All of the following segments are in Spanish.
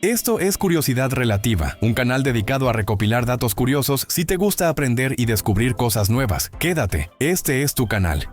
Esto es Curiosidad Relativa, un canal dedicado a recopilar datos curiosos si te gusta aprender y descubrir cosas nuevas. Quédate, este es tu canal.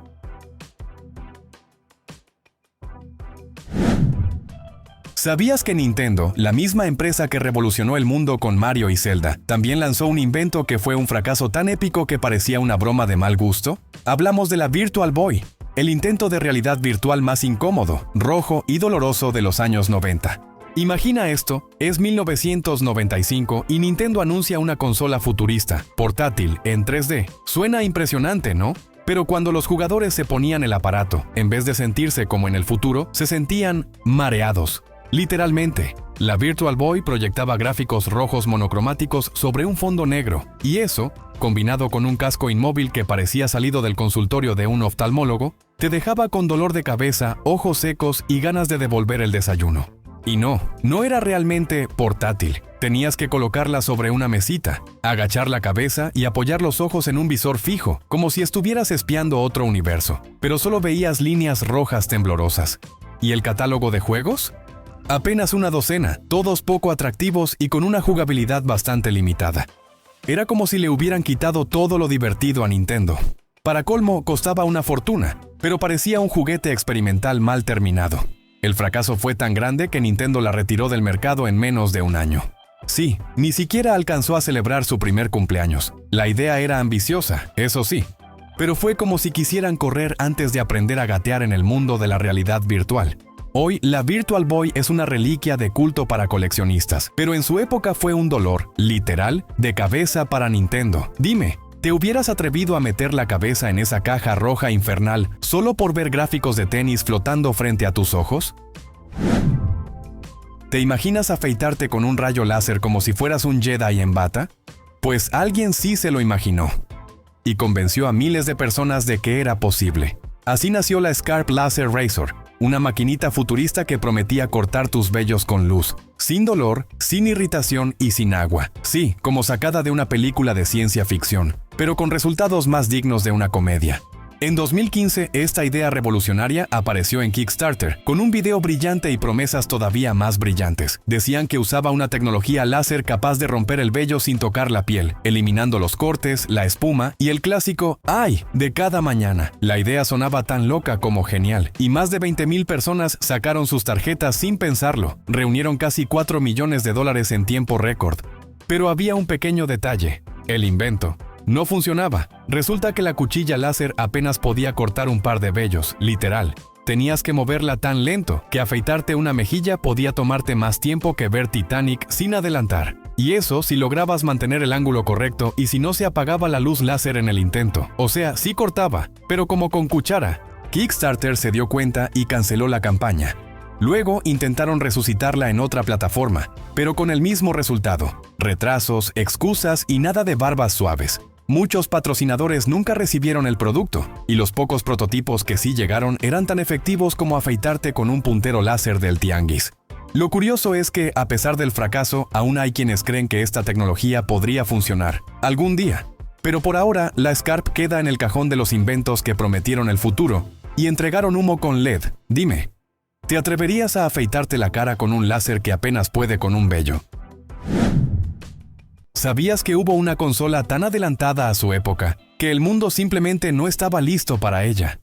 ¿Sabías que Nintendo, la misma empresa que revolucionó el mundo con Mario y Zelda, también lanzó un invento que fue un fracaso tan épico que parecía una broma de mal gusto? Hablamos de la Virtual Boy, el intento de realidad virtual más incómodo, rojo y doloroso de los años 90. Imagina esto, es 1995 y Nintendo anuncia una consola futurista, portátil, en 3D. Suena impresionante, ¿no? Pero cuando los jugadores se ponían el aparato, en vez de sentirse como en el futuro, se sentían mareados. Literalmente, la Virtual Boy proyectaba gráficos rojos monocromáticos sobre un fondo negro, y eso, combinado con un casco inmóvil que parecía salido del consultorio de un oftalmólogo, te dejaba con dolor de cabeza, ojos secos y ganas de devolver el desayuno. Y no era realmente portátil. Tenías que colocarla sobre una mesita, agachar la cabeza y apoyar los ojos en un visor fijo, como si estuvieras espiando otro universo. Pero solo veías líneas rojas temblorosas. ¿Y el catálogo de juegos? Apenas una docena, todos poco atractivos y con una jugabilidad bastante limitada. Era como si le hubieran quitado todo lo divertido a Nintendo. Para colmo, costaba una fortuna, pero parecía un juguete experimental mal terminado. El fracaso fue tan grande que Nintendo la retiró del mercado en menos de un año. Sí, ni siquiera alcanzó a celebrar su primer cumpleaños. La idea era ambiciosa, eso sí, pero fue como si quisieran correr antes de aprender a gatear en el mundo de la realidad virtual. Hoy, la Virtual Boy es una reliquia de culto para coleccionistas, pero en su época fue un dolor, literal, de cabeza para Nintendo. Dime, ¿te hubieras atrevido a meter la cabeza en esa caja roja infernal solo por ver gráficos de tenis flotando frente a tus ojos? ¿Te imaginas afeitarte con un rayo láser como si fueras un Jedi en bata? Pues alguien sí se lo imaginó, y convenció a miles de personas de que era posible. Así nació la Scarp Laser Razor, una maquinita futurista que prometía cortar tus vellos con luz, sin dolor, sin irritación y sin agua. Sí, como sacada de una película de ciencia ficción, pero con resultados más dignos de una comedia. En 2015, esta idea revolucionaria apareció en Kickstarter, con un video brillante y promesas todavía más brillantes. Decían que usaba una tecnología láser capaz de romper el vello sin tocar la piel, eliminando los cortes, la espuma y el clásico ¡ay! De cada mañana. La idea sonaba tan loca como genial, y más de 20,000 personas sacaron sus tarjetas sin pensarlo. Reunieron casi $4 millones en tiempo récord. Pero había un pequeño detalle: el invento no funcionaba. Resulta que la cuchilla láser apenas podía cortar un par de vellos, literal. Tenías que moverla tan lento que afeitarte una mejilla podía tomarte más tiempo que ver Titanic sin adelantar. Y eso si lograbas mantener el ángulo correcto y si no se apagaba la luz láser en el intento. O sea, sí cortaba, pero como con cuchara. Kickstarter se dio cuenta y canceló la campaña. Luego intentaron resucitarla en otra plataforma, pero con el mismo resultado: retrasos, excusas y nada de barbas suaves. Muchos patrocinadores nunca recibieron el producto, y los pocos prototipos que sí llegaron eran tan efectivos como afeitarte con un puntero láser del tianguis. Lo curioso es que, a pesar del fracaso, aún hay quienes creen que esta tecnología podría funcionar algún día. Pero por ahora, la Scarp queda en el cajón de los inventos que prometieron el futuro y entregaron humo con LED. Dime, ¿te atreverías a afeitarte la cara con un láser que apenas puede con un vello? ¿Sabías que hubo una consola tan adelantada a su época que el mundo simplemente no estaba listo para ella?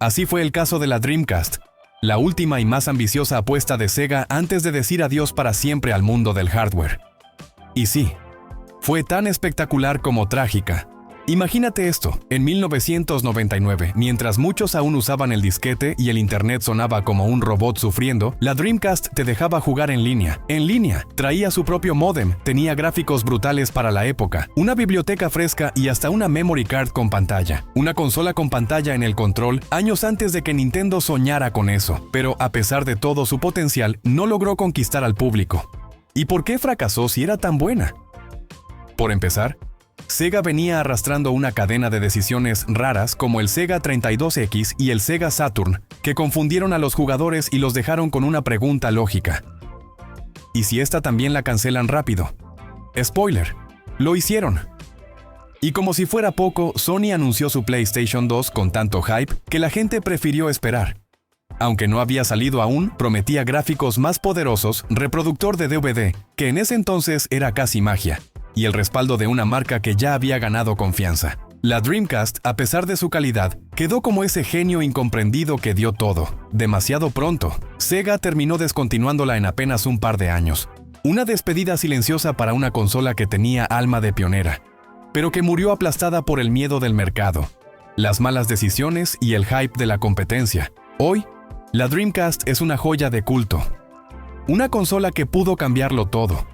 Así fue el caso de la Dreamcast, la última y más ambiciosa apuesta de Sega antes de decir adiós para siempre al mundo del hardware. Y sí, fue tan espectacular como trágica. Imagínate esto, en 1999, mientras muchos aún usaban el disquete y el internet sonaba como un robot sufriendo, la Dreamcast te dejaba jugar en línea. En línea, traía su propio módem, tenía gráficos brutales para la época, una biblioteca fresca y hasta una memory card con pantalla. Una consola con pantalla en el control, años antes de que Nintendo soñara con eso. Pero a pesar de todo su potencial, no logró conquistar al público. ¿Y por qué fracasó si era tan buena? Por empezar, Sega venía arrastrando una cadena de decisiones raras como el Sega 32X y el Sega Saturn, que confundieron a los jugadores y los dejaron con una pregunta lógica: ¿y si esta también la cancelan rápido? Spoiler, lo hicieron. Y como si fuera poco, Sony anunció su PlayStation 2 con tanto hype que la gente prefirió esperar. Aunque no había salido aún, prometía gráficos más poderosos, reproductor de DVD, que en ese entonces era casi magia, y el respaldo de una marca que ya había ganado confianza. La Dreamcast, a pesar de su calidad, quedó como ese genio incomprendido que dio todo. Demasiado pronto, Sega terminó descontinuándola en apenas un par de años. Una despedida silenciosa para una consola que tenía alma de pionera, pero que murió aplastada por el miedo del mercado, las malas decisiones y el hype de la competencia. Hoy, la Dreamcast es una joya de culto. Una consola que pudo cambiarlo todo,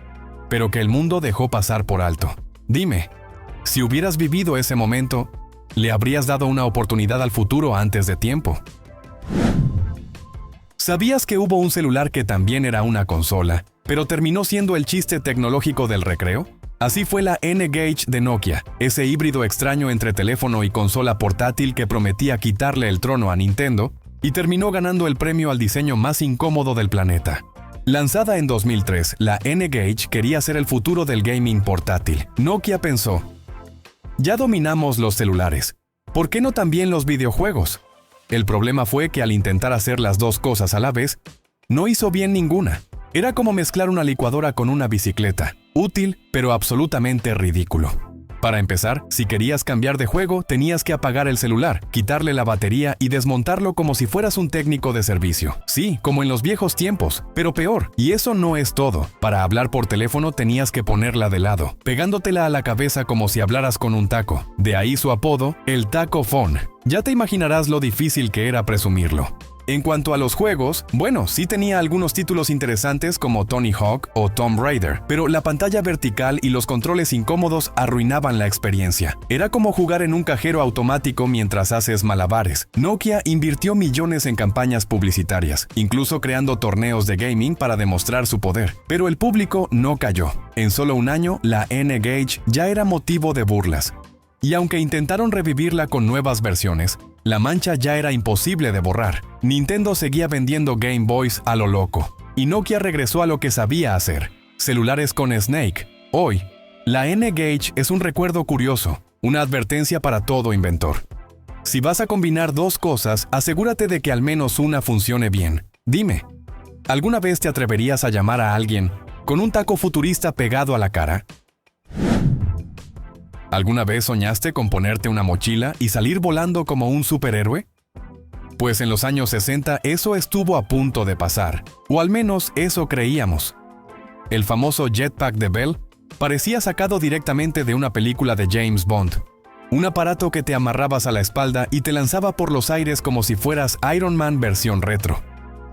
pero que el mundo dejó pasar por alto. Dime, si hubieras vivido ese momento, ¿le habrías dado una oportunidad al futuro antes de tiempo? ¿Sabías que hubo un celular que también era una consola, pero terminó siendo el chiste tecnológico del recreo? Así fue la N-Gage de Nokia, ese híbrido extraño entre teléfono y consola portátil que prometía quitarle el trono a Nintendo, y terminó ganando el premio al diseño más incómodo del planeta. Lanzada en 2003, la N-Gage quería ser el futuro del gaming portátil. Nokia pensó, ya dominamos los celulares, ¿por qué no también los videojuegos? El problema fue que al intentar hacer las dos cosas a la vez, no hizo bien ninguna. Era como mezclar una licuadora con una bicicleta, útil pero absolutamente ridículo. Para empezar, si querías cambiar de juego, tenías que apagar el celular, quitarle la batería y desmontarlo como si fueras un técnico de servicio. Sí, como en los viejos tiempos, pero peor. Y eso no es todo. Para hablar por teléfono tenías que ponerla de lado, pegándotela a la cabeza como si hablaras con un taco. De ahí su apodo, el Taco Phone. Ya te imaginarás lo difícil que era presumirlo. En cuanto a los juegos, bueno, sí tenía algunos títulos interesantes como Tony Hawk o Tomb Raider, pero la pantalla vertical y los controles incómodos arruinaban la experiencia. Era como jugar en un cajero automático mientras haces malabares. Nokia invirtió millones en campañas publicitarias, incluso creando torneos de gaming para demostrar su poder. Pero el público no cayó. En solo un año, la N-Gage ya era motivo de burlas. Y aunque intentaron revivirla con nuevas versiones, la mancha ya era imposible de borrar. Nintendo seguía vendiendo Game Boys a lo loco, y Nokia regresó a lo que sabía hacer, celulares con Snake. Hoy, la N-Gage es un recuerdo curioso, una advertencia para todo inventor. Si vas a combinar dos cosas, asegúrate de que al menos una funcione bien. Dime, ¿alguna vez te atreverías a llamar a alguien con un taco futurista pegado a la cara? ¿Alguna vez soñaste con ponerte una mochila y salir volando como un superhéroe? Pues en los años 60 eso estuvo a punto de pasar, o al menos eso creíamos. El famoso jetpack de Bell parecía sacado directamente de una película de James Bond. Un aparato que te amarrabas a la espalda y te lanzaba por los aires como si fueras Iron Man versión retro.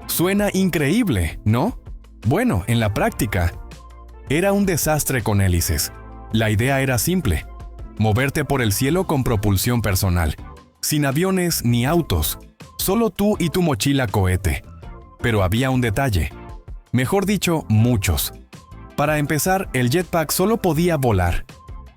Suena increíble, ¿no? Bueno, en la práctica, era un desastre con hélices. La idea era simple: moverte por el cielo con propulsión personal, sin aviones ni autos, solo tú y tu mochila cohete. Pero había un detalle, mejor dicho, muchos. Para empezar, el jetpack solo podía volar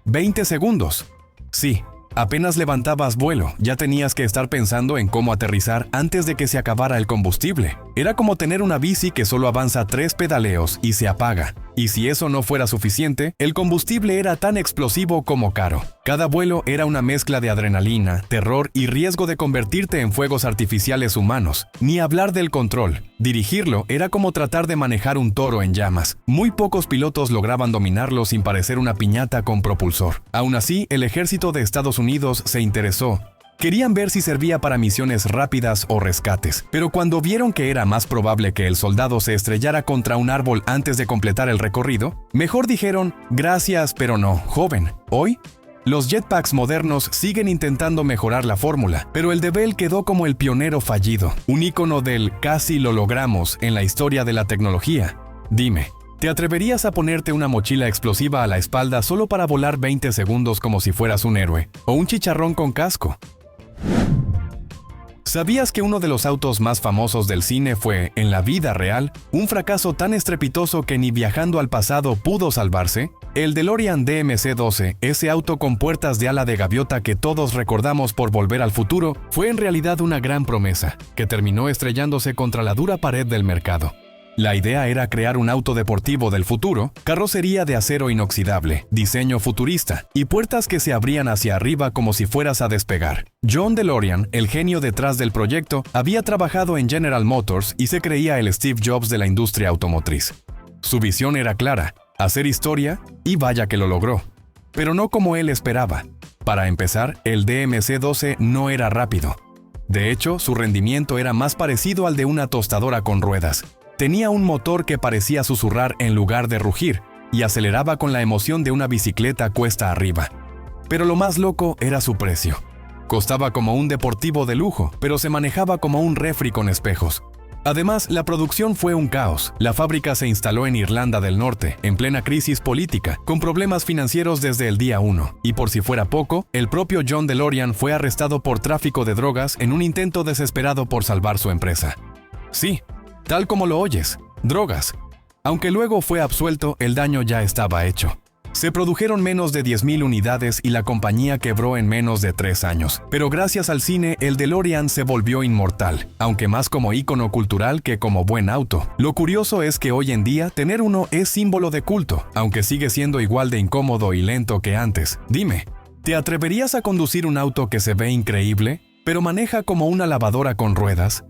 20 segundos. Sí, apenas levantabas vuelo, ya tenías que estar pensando en cómo aterrizar antes de que se acabara el combustible. Era como tener una bici que solo avanza 3 pedaleos y se apaga. Y si eso no fuera suficiente, el combustible era tan explosivo como caro. Cada vuelo era una mezcla de adrenalina, terror y riesgo de convertirte en fuegos artificiales humanos. Ni hablar del control. Dirigirlo era como tratar de manejar un toro en llamas. Muy pocos pilotos lograban dominarlo sin parecer una piñata con propulsor. Aún así, el ejército de Estados Unidos se interesó. Querían ver si servía para misiones rápidas o rescates, pero cuando vieron que era más probable que el soldado se estrellara contra un árbol antes de completar el recorrido, mejor dijeron, gracias pero no, joven. Hoy, los jetpacks modernos siguen intentando mejorar la fórmula, pero el de Bell quedó como el pionero fallido, un ícono del casi lo logramos en la historia de la tecnología. Dime, ¿te atreverías a ponerte una mochila explosiva a la espalda solo para volar 20 segundos como si fueras un héroe? ¿O un chicharrón con casco? ¿Sabías que uno de los autos más famosos del cine fue, en la vida real, un fracaso tan estrepitoso que ni viajando al pasado pudo salvarse? El DeLorean DMC-12, ese auto con puertas de ala de gaviota que todos recordamos por Volver al Futuro, fue en realidad una gran promesa, que terminó estrellándose contra la dura pared del mercado. La idea era crear un auto deportivo del futuro, carrocería de acero inoxidable, diseño futurista y puertas que se abrían hacia arriba como si fueras a despegar. John DeLorean, el genio detrás del proyecto, había trabajado en General Motors y se creía el Steve Jobs de la industria automotriz. Su visión era clara, hacer historia, y vaya que lo logró. Pero no como él esperaba. Para empezar, el DMC-12 no era rápido. De hecho, su rendimiento era más parecido al de una tostadora con ruedas. Tenía un motor que parecía susurrar en lugar de rugir, y aceleraba con la emoción de una bicicleta cuesta arriba. Pero lo más loco era su precio. Costaba como un deportivo de lujo, pero se manejaba como un refri con espejos. Además, la producción fue un caos. La fábrica se instaló en Irlanda del Norte, en plena crisis política, con problemas financieros desde el día 1. Y por si fuera poco, el propio John DeLorean fue arrestado por tráfico de drogas en un intento desesperado por salvar su empresa. Sí, tal como lo oyes, drogas. Aunque luego fue absuelto, el daño ya estaba hecho. Se produjeron menos de 10,000 unidades y la compañía quebró en menos de 3 años. Pero gracias al cine, el DeLorean se volvió inmortal, aunque más como ícono cultural que como buen auto. Lo curioso es que hoy en día tener uno es símbolo de culto, aunque sigue siendo igual de incómodo y lento que antes. Dime, ¿te atreverías a conducir un auto que se ve increíble, pero maneja como una lavadora con ruedas?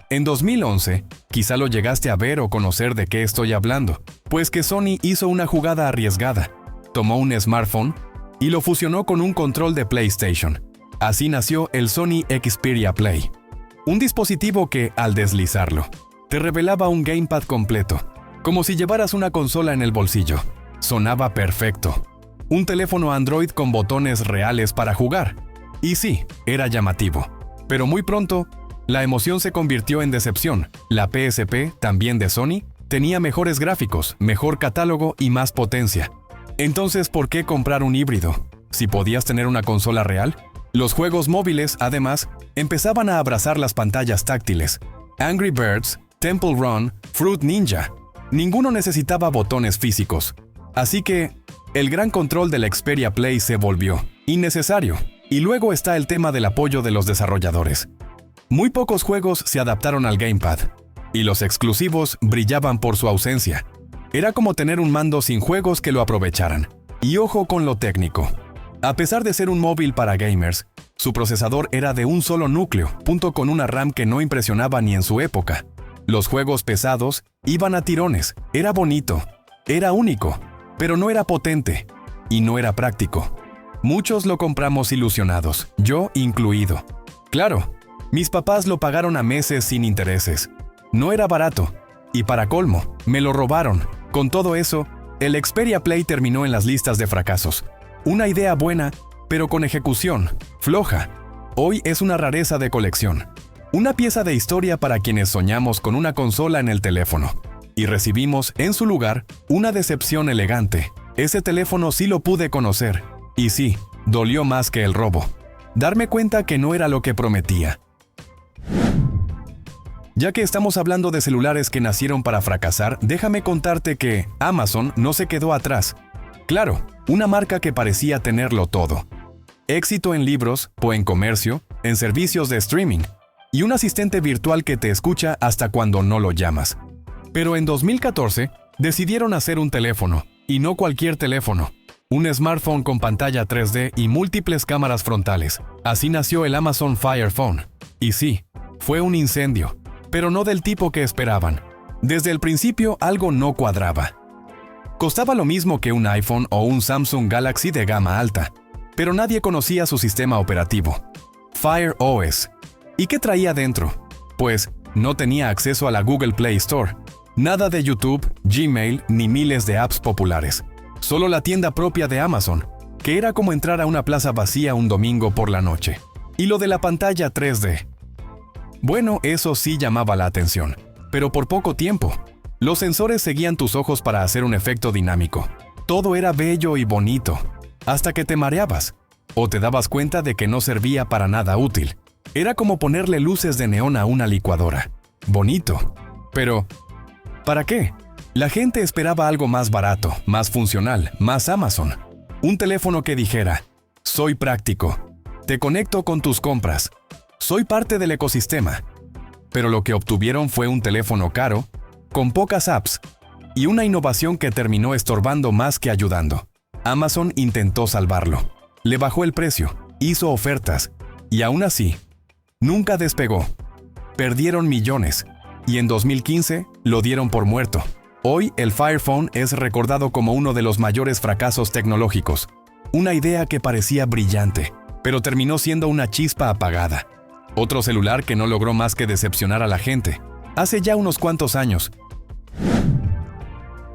En 2011, quizá lo llegaste a ver o conocer de qué estoy hablando, pues que Sony hizo una jugada arriesgada. Tomó un smartphone y lo fusionó con un control de PlayStation. Así nació el Sony Xperia Play. Un dispositivo que, al deslizarlo, te revelaba un gamepad completo, como si llevaras una consola en el bolsillo. Sonaba perfecto. Un teléfono Android con botones reales para jugar. Y sí, era llamativo. Pero muy pronto, la emoción se convirtió en decepción. La PSP, también de Sony, tenía mejores gráficos, mejor catálogo y más potencia. Entonces, ¿por qué comprar un híbrido? Si podías tener una consola real. Los juegos móviles, además, empezaban a abrazar las pantallas táctiles. Angry Birds, Temple Run, Fruit Ninja. Ninguno necesitaba botones físicos. Así que, el gran control del Xperia Play se volvió innecesario. Y luego está el tema del apoyo de los desarrolladores. Muy pocos juegos se adaptaron al gamepad, y los exclusivos brillaban por su ausencia. Era como tener un mando sin juegos que lo aprovecharan. Y ojo con lo técnico. A pesar de ser un móvil para gamers, su procesador era de un solo núcleo, junto con una RAM que no impresionaba ni en su época. Los juegos pesados iban a tirones. Era bonito, era único, pero no era potente, y no era práctico. Muchos lo compramos ilusionados, yo incluido. Claro, mis papás lo pagaron a meses sin intereses. No era barato. Y para colmo, me lo robaron. Con todo eso, el Xperia Play terminó en las listas de fracasos. Una idea buena, pero con ejecución floja. Hoy es una rareza de colección. Una pieza de historia para quienes soñamos con una consola en el teléfono. Y recibimos, en su lugar, una decepción elegante. Ese teléfono sí lo pude conocer. Y sí, dolió más que el robo. Darme cuenta que no era lo que prometía. Ya que estamos hablando de celulares que nacieron para fracasar, déjame contarte que Amazon no se quedó atrás. Claro, una marca que parecía tenerlo todo. Éxito en libros o en comercio, en servicios de streaming, y un asistente virtual que te escucha hasta cuando no lo llamas. Pero en 2014, decidieron hacer un teléfono, y no cualquier teléfono. Un smartphone con pantalla 3D y múltiples cámaras frontales. Así nació el Amazon Fire Phone. Y sí, fue un incendio, pero no del tipo que esperaban. Desde el principio algo no cuadraba. Costaba lo mismo que un iPhone o un Samsung Galaxy de gama alta, pero nadie conocía su sistema operativo, Fire OS. ¿Y qué traía dentro? Pues no tenía acceso a la Google Play Store, nada de YouTube, Gmail ni miles de apps populares. Solo la tienda propia de Amazon, que era como entrar a una plaza vacía un domingo por la noche. Y lo de la pantalla 3D. Bueno, eso sí llamaba la atención, pero por poco tiempo. Los sensores seguían tus ojos para hacer un efecto dinámico. Todo era bello y bonito, hasta que te mareabas, o te dabas cuenta de que no servía para nada útil. Era como ponerle luces de neón a una licuadora. Bonito, pero ¿para qué? La gente esperaba algo más barato, más funcional, más Amazon. Un teléfono que dijera, soy práctico, te conecto con tus compras, soy parte del ecosistema. pero lo que obtuvieron fue un teléfono caro, con pocas apps, y una innovación que terminó estorbando más que ayudando. Amazon intentó salvarlo. Le bajó el precio, hizo ofertas, y aún así, nunca despegó. Perdieron millones, y en 2015 lo dieron por muerto. Hoy el Fire Phone es recordado como uno de los mayores fracasos tecnológicos. Una idea que parecía brillante, pero terminó siendo una chispa apagada. Otro celular que no logró más que decepcionar a la gente, hace ya unos cuantos años.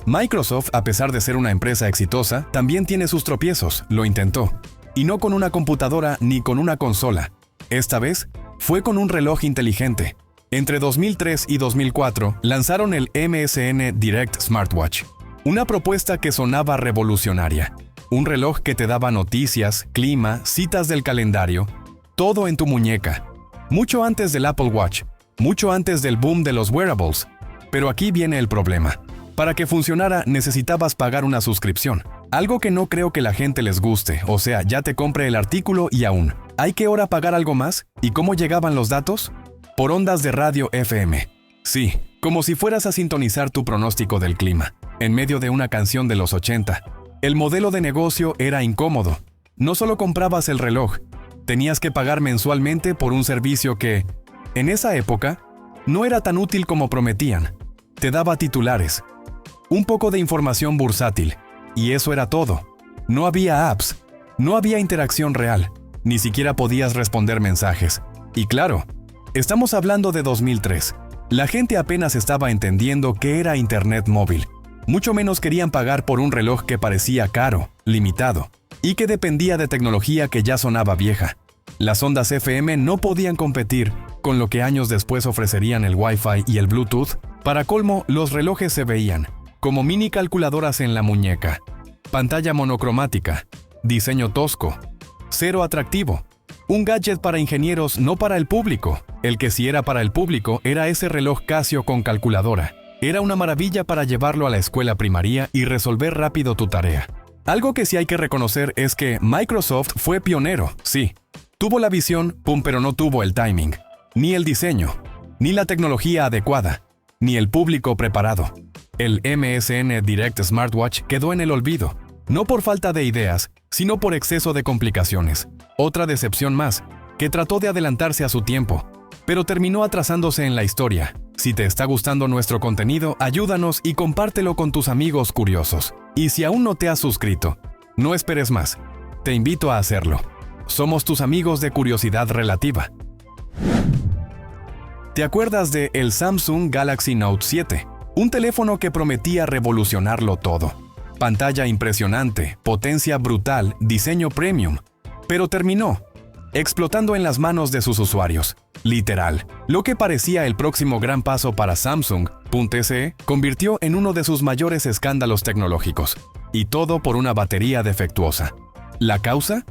Microsoft, a pesar de ser una empresa exitosa, también tiene sus tropiezos, lo intentó. Y no con una computadora ni con una consola. Esta vez, fue con un reloj inteligente. Entre 2003 y 2004, lanzaron el MSN Direct Smartwatch. Una propuesta que sonaba revolucionaria. Un reloj que te daba noticias, clima, citas del calendario, todo en tu muñeca. Mucho antes del Apple Watch, mucho antes del boom de los wearables. Pero aquí viene el problema. Para que funcionara necesitabas pagar una suscripción. Algo que no creo que la gente les guste, o sea, ya te compré el artículo y aún. ¿Hay que ahora pagar algo más? ¿Y cómo llegaban los datos? Por ondas de radio FM. Sí, como si fueras a sintonizar tu pronóstico del clima, en medio de una canción de los 80. El modelo de negocio era incómodo. No solo comprabas el reloj, tenías que pagar mensualmente por un servicio que, en esa época, no era tan útil como prometían. Te daba titulares, un poco de información bursátil, y eso era todo. No había apps, no había interacción real, ni siquiera podías responder mensajes. Y claro, estamos hablando de 2003. La gente apenas estaba entendiendo qué era Internet móvil. Mucho menos querían pagar por un reloj que parecía caro, limitado, y que dependía de tecnología que ya sonaba vieja. Las ondas FM no podían competir con lo que años después ofrecerían el Wi-Fi y el Bluetooth. Para colmo, los relojes se veían como mini calculadoras en la muñeca. Pantalla monocromática, diseño tosco, cero atractivo. Un gadget para ingenieros, no para el público. El que sí era para el público era ese reloj Casio con calculadora. Era una maravilla para llevarlo a la escuela primaria y resolver rápido tu tarea. Algo que sí hay que reconocer es que Microsoft fue pionero, sí. Tuvo la visión, pero no tuvo el timing. Ni el diseño, ni la tecnología adecuada, ni el público preparado. El MSN Direct Smartwatch quedó en el olvido, no por falta de ideas, sino por exceso de complicaciones. Otra decepción más, que trató de adelantarse a su tiempo, pero terminó atrasándose en la historia. Si te está gustando nuestro contenido, ayúdanos y compártelo con tus amigos curiosos. Y si aún no te has suscrito, no esperes más. Te invito a hacerlo. Somos tus amigos de Curiosidad Relativa. ¿Te acuerdas de el Samsung Galaxy Note 7? Un teléfono que prometía revolucionarlo todo. Pantalla impresionante, potencia brutal, diseño premium. Pero terminó explotando en las manos de sus usuarios. Literal, lo que parecía el próximo gran paso para Samsung.se convirtió en uno de sus mayores escándalos tecnológicos. Y todo por una batería defectuosa. ¿La causa?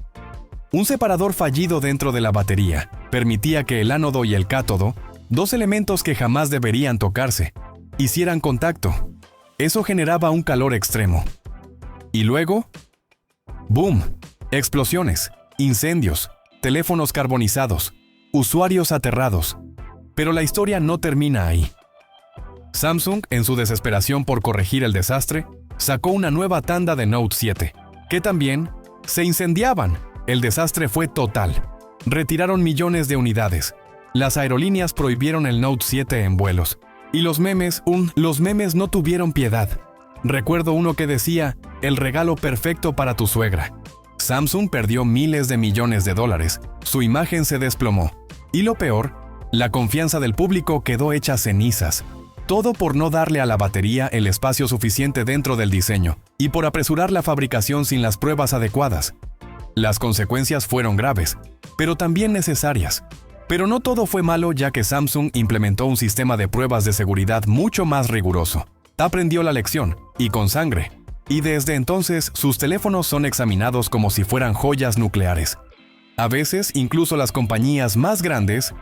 Un separador fallido dentro de la batería permitía que el ánodo y el cátodo, dos elementos que jamás deberían tocarse, hicieran contacto. Eso generaba un calor extremo. Y luego, ¡boom! Explosiones, incendios, teléfonos carbonizados, usuarios aterrados. Pero la historia no termina ahí. Samsung, en su desesperación por corregir el desastre, sacó una nueva tanda de Note 7, que también se incendiaban. El desastre fue total. Retiraron millones de unidades. Las aerolíneas prohibieron el Note 7 en vuelos. Y los memes no tuvieron piedad. Recuerdo uno que decía, el regalo perfecto para tu suegra. Samsung perdió miles de millones de dólares. Su imagen se desplomó. Y lo peor, la confianza del público quedó hecha cenizas. Todo por no darle a la batería el espacio suficiente dentro del diseño y por apresurar la fabricación sin las pruebas adecuadas. Las consecuencias fueron graves, pero también necesarias. Pero no todo fue malo, ya que Samsung implementó un sistema de pruebas de seguridad mucho más riguroso. Aprendió la lección, y con sangre. Y desde entonces, sus teléfonos son examinados como si fueran joyas nucleares. A veces, incluso las compañías más grandes,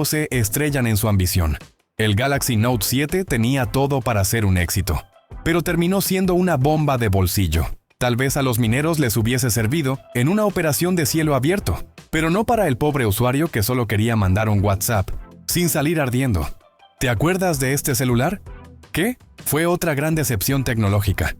se estrellan en su ambición. El Galaxy Note 7 tenía todo para ser un éxito, pero terminó siendo una bomba de bolsillo. Tal vez a los mineros les hubiese servido en una operación de cielo abierto, pero no para el pobre usuario que solo quería mandar un WhatsApp, sin salir ardiendo. ¿Te acuerdas de este celular? ¿Qué? Fue otra gran decepción tecnológica.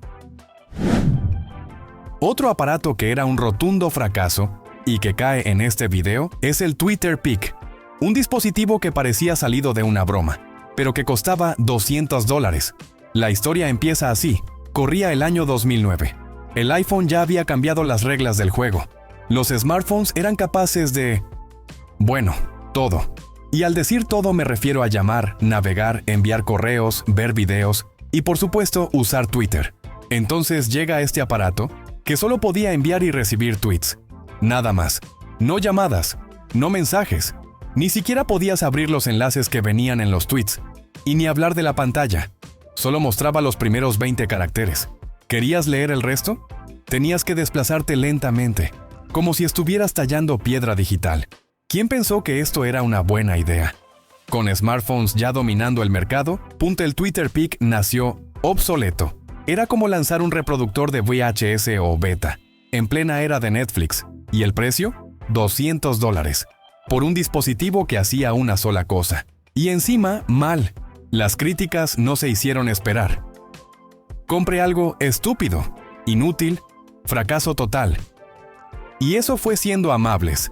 Otro aparato que era un rotundo fracaso y que cae en este video es el Twitter Pic, un dispositivo que parecía salido de una broma, pero que costaba $200. La historia empieza así. Corría el año 2009. El iPhone ya había cambiado las reglas del juego. Los smartphones eran capaces de... bueno, todo. Y al decir todo me refiero a llamar, navegar, enviar correos, ver videos y por supuesto usar Twitter. Entonces llega este aparato que solo podía enviar y recibir tweets. Nada más. No llamadas, no mensajes. Ni siquiera podías abrir los enlaces que venían en los tweets. Y ni hablar de la pantalla. Solo mostraba los primeros 20 caracteres. ¿Querías leer el resto? Tenías que desplazarte lentamente, como si estuvieras tallando piedra digital. ¿Quién pensó que esto era una buena idea? Con smartphones ya dominando el mercado, el Twitter Pic nació obsoleto. Era como lanzar un reproductor de VHS o beta, en plena era de Netflix. ¿Y el precio? $200. Por un dispositivo que hacía una sola cosa. Y encima, mal. Las críticas no se hicieron esperar. Compré algo estúpido, inútil, fracaso total. Y eso fue siendo amables.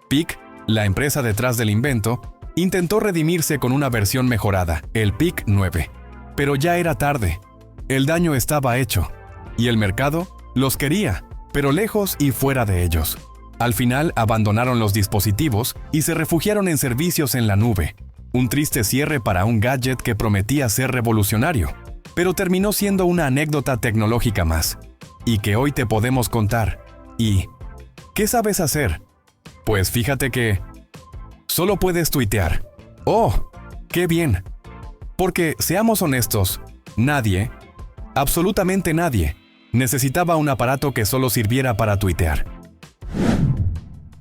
Pic, la empresa detrás del invento, intentó redimirse con una versión mejorada, el Pic 9. Pero ya era tarde. El daño estaba hecho. Y el mercado los quería, pero lejos y fuera de ellos. Al final abandonaron los dispositivos y se refugiaron en servicios en la nube. Un triste cierre para un gadget que prometía ser revolucionario, pero terminó siendo una anécdota tecnológica más, y que hoy te podemos contar. ¿Y qué sabes hacer? Pues fíjate que solo puedes tuitear. ¡Oh! ¡Qué bien! Porque, seamos honestos, nadie, absolutamente nadie, necesitaba un aparato que solo sirviera para tuitear.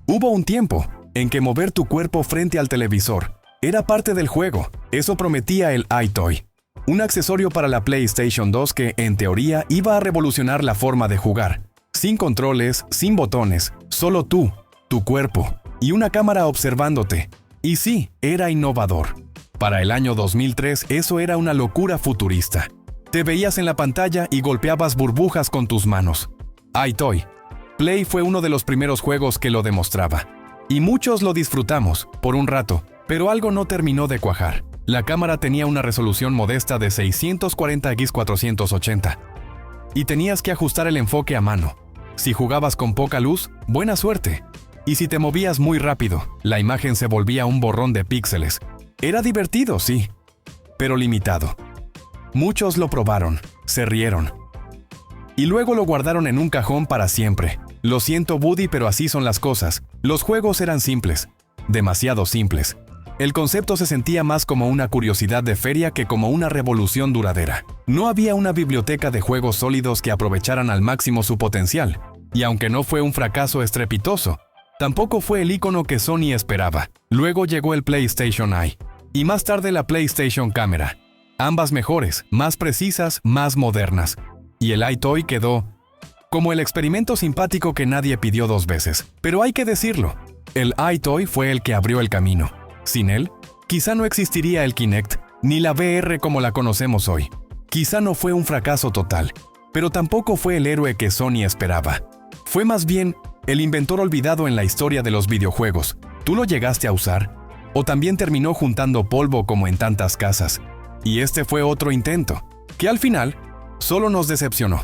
Hubo un tiempo en que mover tu cuerpo frente al televisor era parte del juego. Eso prometía el iToy, un accesorio para la PlayStation 2 que, en teoría, iba a revolucionar la forma de jugar. Sin controles, sin botones, solo tú, tu cuerpo y una cámara observándote. Y sí, era innovador. Para el año 2003 eso era una locura futurista. Te veías en la pantalla y golpeabas burbujas con tus manos. iToy. Play fue uno de los primeros juegos que lo demostraba. Y muchos lo disfrutamos, por un rato. Pero algo no terminó de cuajar. La cámara tenía una resolución modesta de 640x480. Y tenías que ajustar el enfoque a mano. Si jugabas con poca luz, buena suerte. Y si te movías muy rápido, la imagen se volvía un borrón de píxeles. Era divertido, sí, pero limitado. Muchos lo probaron, se rieron. Y luego lo guardaron en un cajón para siempre. Lo siento, Buddy, pero así son las cosas. Los juegos eran simples, demasiado simples. El concepto se sentía más como una curiosidad de feria que como una revolución duradera. No había una biblioteca de juegos sólidos que aprovecharan al máximo su potencial. Y aunque no fue un fracaso estrepitoso, tampoco fue el icono que Sony esperaba. Luego llegó el PlayStation Eye. Y más tarde la PlayStation Camera. Ambas mejores, más precisas, más modernas. Y el iToy quedó como el experimento simpático que nadie pidió dos veces. Pero hay que decirlo, el iToy fue el que abrió el camino. Sin él, quizá no existiría el Kinect, ni la VR como la conocemos hoy. Quizá no fue un fracaso total, pero tampoco fue el héroe que Sony esperaba. Fue más bien el inventor olvidado en la historia de los videojuegos. ¿Tú lo llegaste a usar? ¿O también terminó juntando polvo como en tantas casas? Y este fue otro intento, que al final solo nos decepcionó.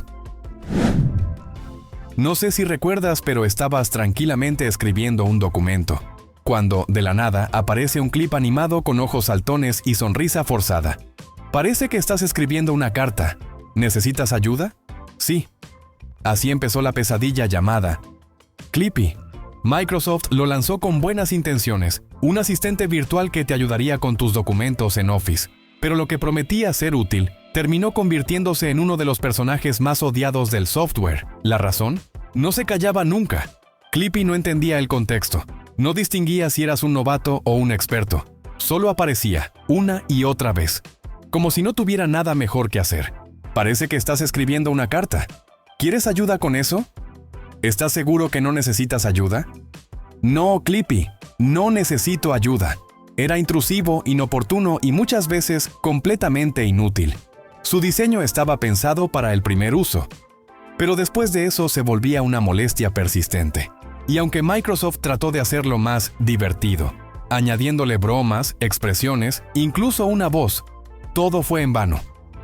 No sé si recuerdas, pero estabas tranquilamente escribiendo un documento, cuando, de la nada, aparece un clip animado con ojos saltones y sonrisa forzada. Parece que estás escribiendo una carta. ¿Necesitas ayuda? Sí. Así empezó la pesadilla llamada Clippy. Microsoft lo lanzó con buenas intenciones, un asistente virtual que te ayudaría con tus documentos en Office. Pero lo que prometía ser útil, terminó convirtiéndose en uno de los personajes más odiados del software. ¿La razón? No se callaba nunca. Clippy no entendía el contexto. No distinguía si eras un novato o un experto. Solo aparecía, una y otra vez. Como si no tuviera nada mejor que hacer. Parece que estás escribiendo una carta. ¿Quieres ayuda con eso? ¿Estás seguro que no necesitas ayuda? No, Clippy, no necesito ayuda. Era intrusivo, inoportuno y muchas veces completamente inútil. Su diseño estaba pensado para el primer uso, pero después de eso se volvía una molestia persistente. Y aunque Microsoft trató de hacerlo más divertido, añadiéndole bromas, expresiones, incluso una voz, todo fue en vano,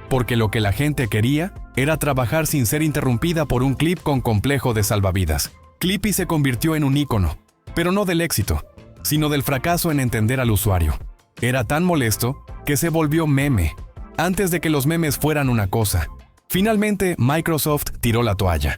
porque lo que la gente quería era trabajar sin ser interrumpida por un clip con complejo de salvavidas. Clippy se convirtió en un ícono, pero no del éxito, sino del fracaso en entender al usuario. Era tan molesto que se volvió meme, antes de que los memes fueran una cosa. Finalmente, Microsoft tiró la toalla.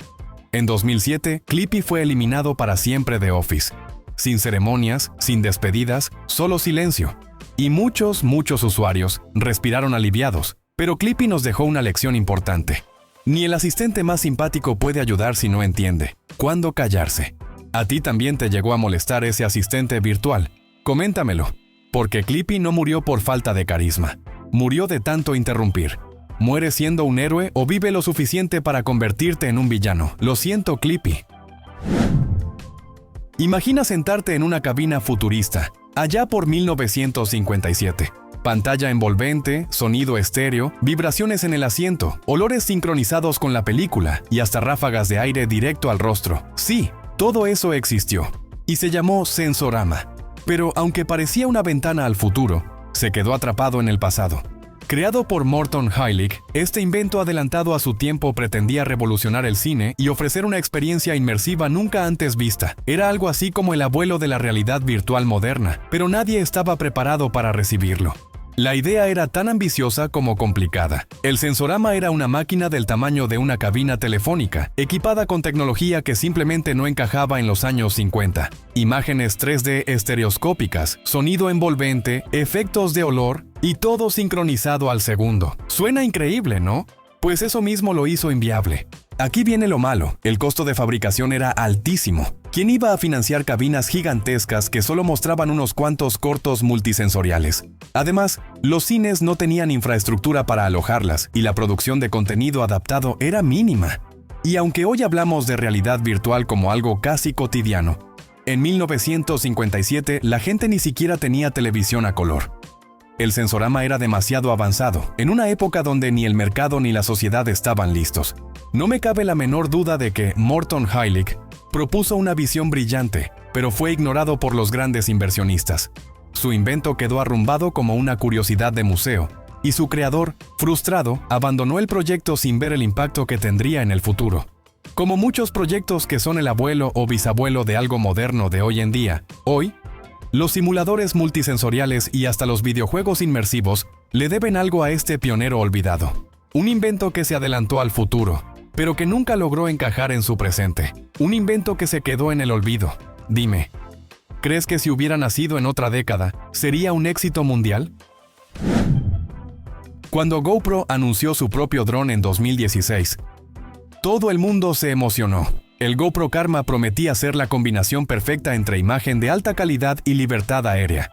En 2007, Clippy fue eliminado para siempre de Office. Sin ceremonias, sin despedidas, solo silencio. Y muchos usuarios respiraron aliviados, pero Clippy nos dejó una lección importante. Ni el asistente más simpático puede ayudar si no entiende cuándo callarse. ¿A ti también te llegó a molestar ese asistente virtual? Coméntamelo, porque Clippy no murió por falta de carisma. Murió de tanto interrumpir. ¿Mueres siendo un héroe o vive lo suficiente para convertirte en un villano? Lo siento, Clippy. Imagina sentarte en una cabina futurista, allá por 1957. Pantalla envolvente, sonido estéreo, vibraciones en el asiento, olores sincronizados con la película y hasta ráfagas de aire directo al rostro. Sí, todo eso existió y se llamó Sensorama. Pero aunque parecía una ventana al futuro, se quedó atrapado en el pasado. Creado por Morton Heilig, este invento adelantado a su tiempo pretendía revolucionar el cine y ofrecer una experiencia inmersiva nunca antes vista. Era algo así como el abuelo de la realidad virtual moderna, pero nadie estaba preparado para recibirlo. La idea era tan ambiciosa como complicada. El Sensorama era una máquina del tamaño de una cabina telefónica, equipada con tecnología que simplemente no encajaba en los años 50. Imágenes 3D estereoscópicas, sonido envolvente, efectos de olor y todo sincronizado al segundo. Suena increíble, ¿no? Pues eso mismo lo hizo inviable. Aquí viene lo malo, el costo de fabricación era altísimo. ¿Quién iba a financiar cabinas gigantescas que solo mostraban unos cuantos cortos multisensoriales? Además, los cines no tenían infraestructura para alojarlas y la producción de contenido adaptado era mínima. Y aunque hoy hablamos de realidad virtual como algo casi cotidiano, en 1957 la gente ni siquiera tenía televisión a color. El Sensorama era demasiado avanzado, en una época donde ni el mercado ni la sociedad estaban listos. No me cabe la menor duda de que Morton Heilig propuso una visión brillante, pero fue ignorado por los grandes inversionistas. Su invento quedó arrumbado como una curiosidad de museo, y su creador, frustrado, abandonó el proyecto sin ver el impacto que tendría en el futuro. Como muchos proyectos que son el abuelo o bisabuelo de algo moderno de hoy en día, hoy, los simuladores multisensoriales y hasta los videojuegos inmersivos le deben algo a este pionero olvidado. Un invento que se adelantó al futuro, pero que nunca logró encajar en su presente. Un invento que se quedó en el olvido. Dime, ¿crees que si hubiera nacido en otra década, sería un éxito mundial? Cuando GoPro anunció su propio dron en 2016, todo el mundo se emocionó. El GoPro Karma prometía ser la combinación perfecta entre imagen de alta calidad y libertad aérea.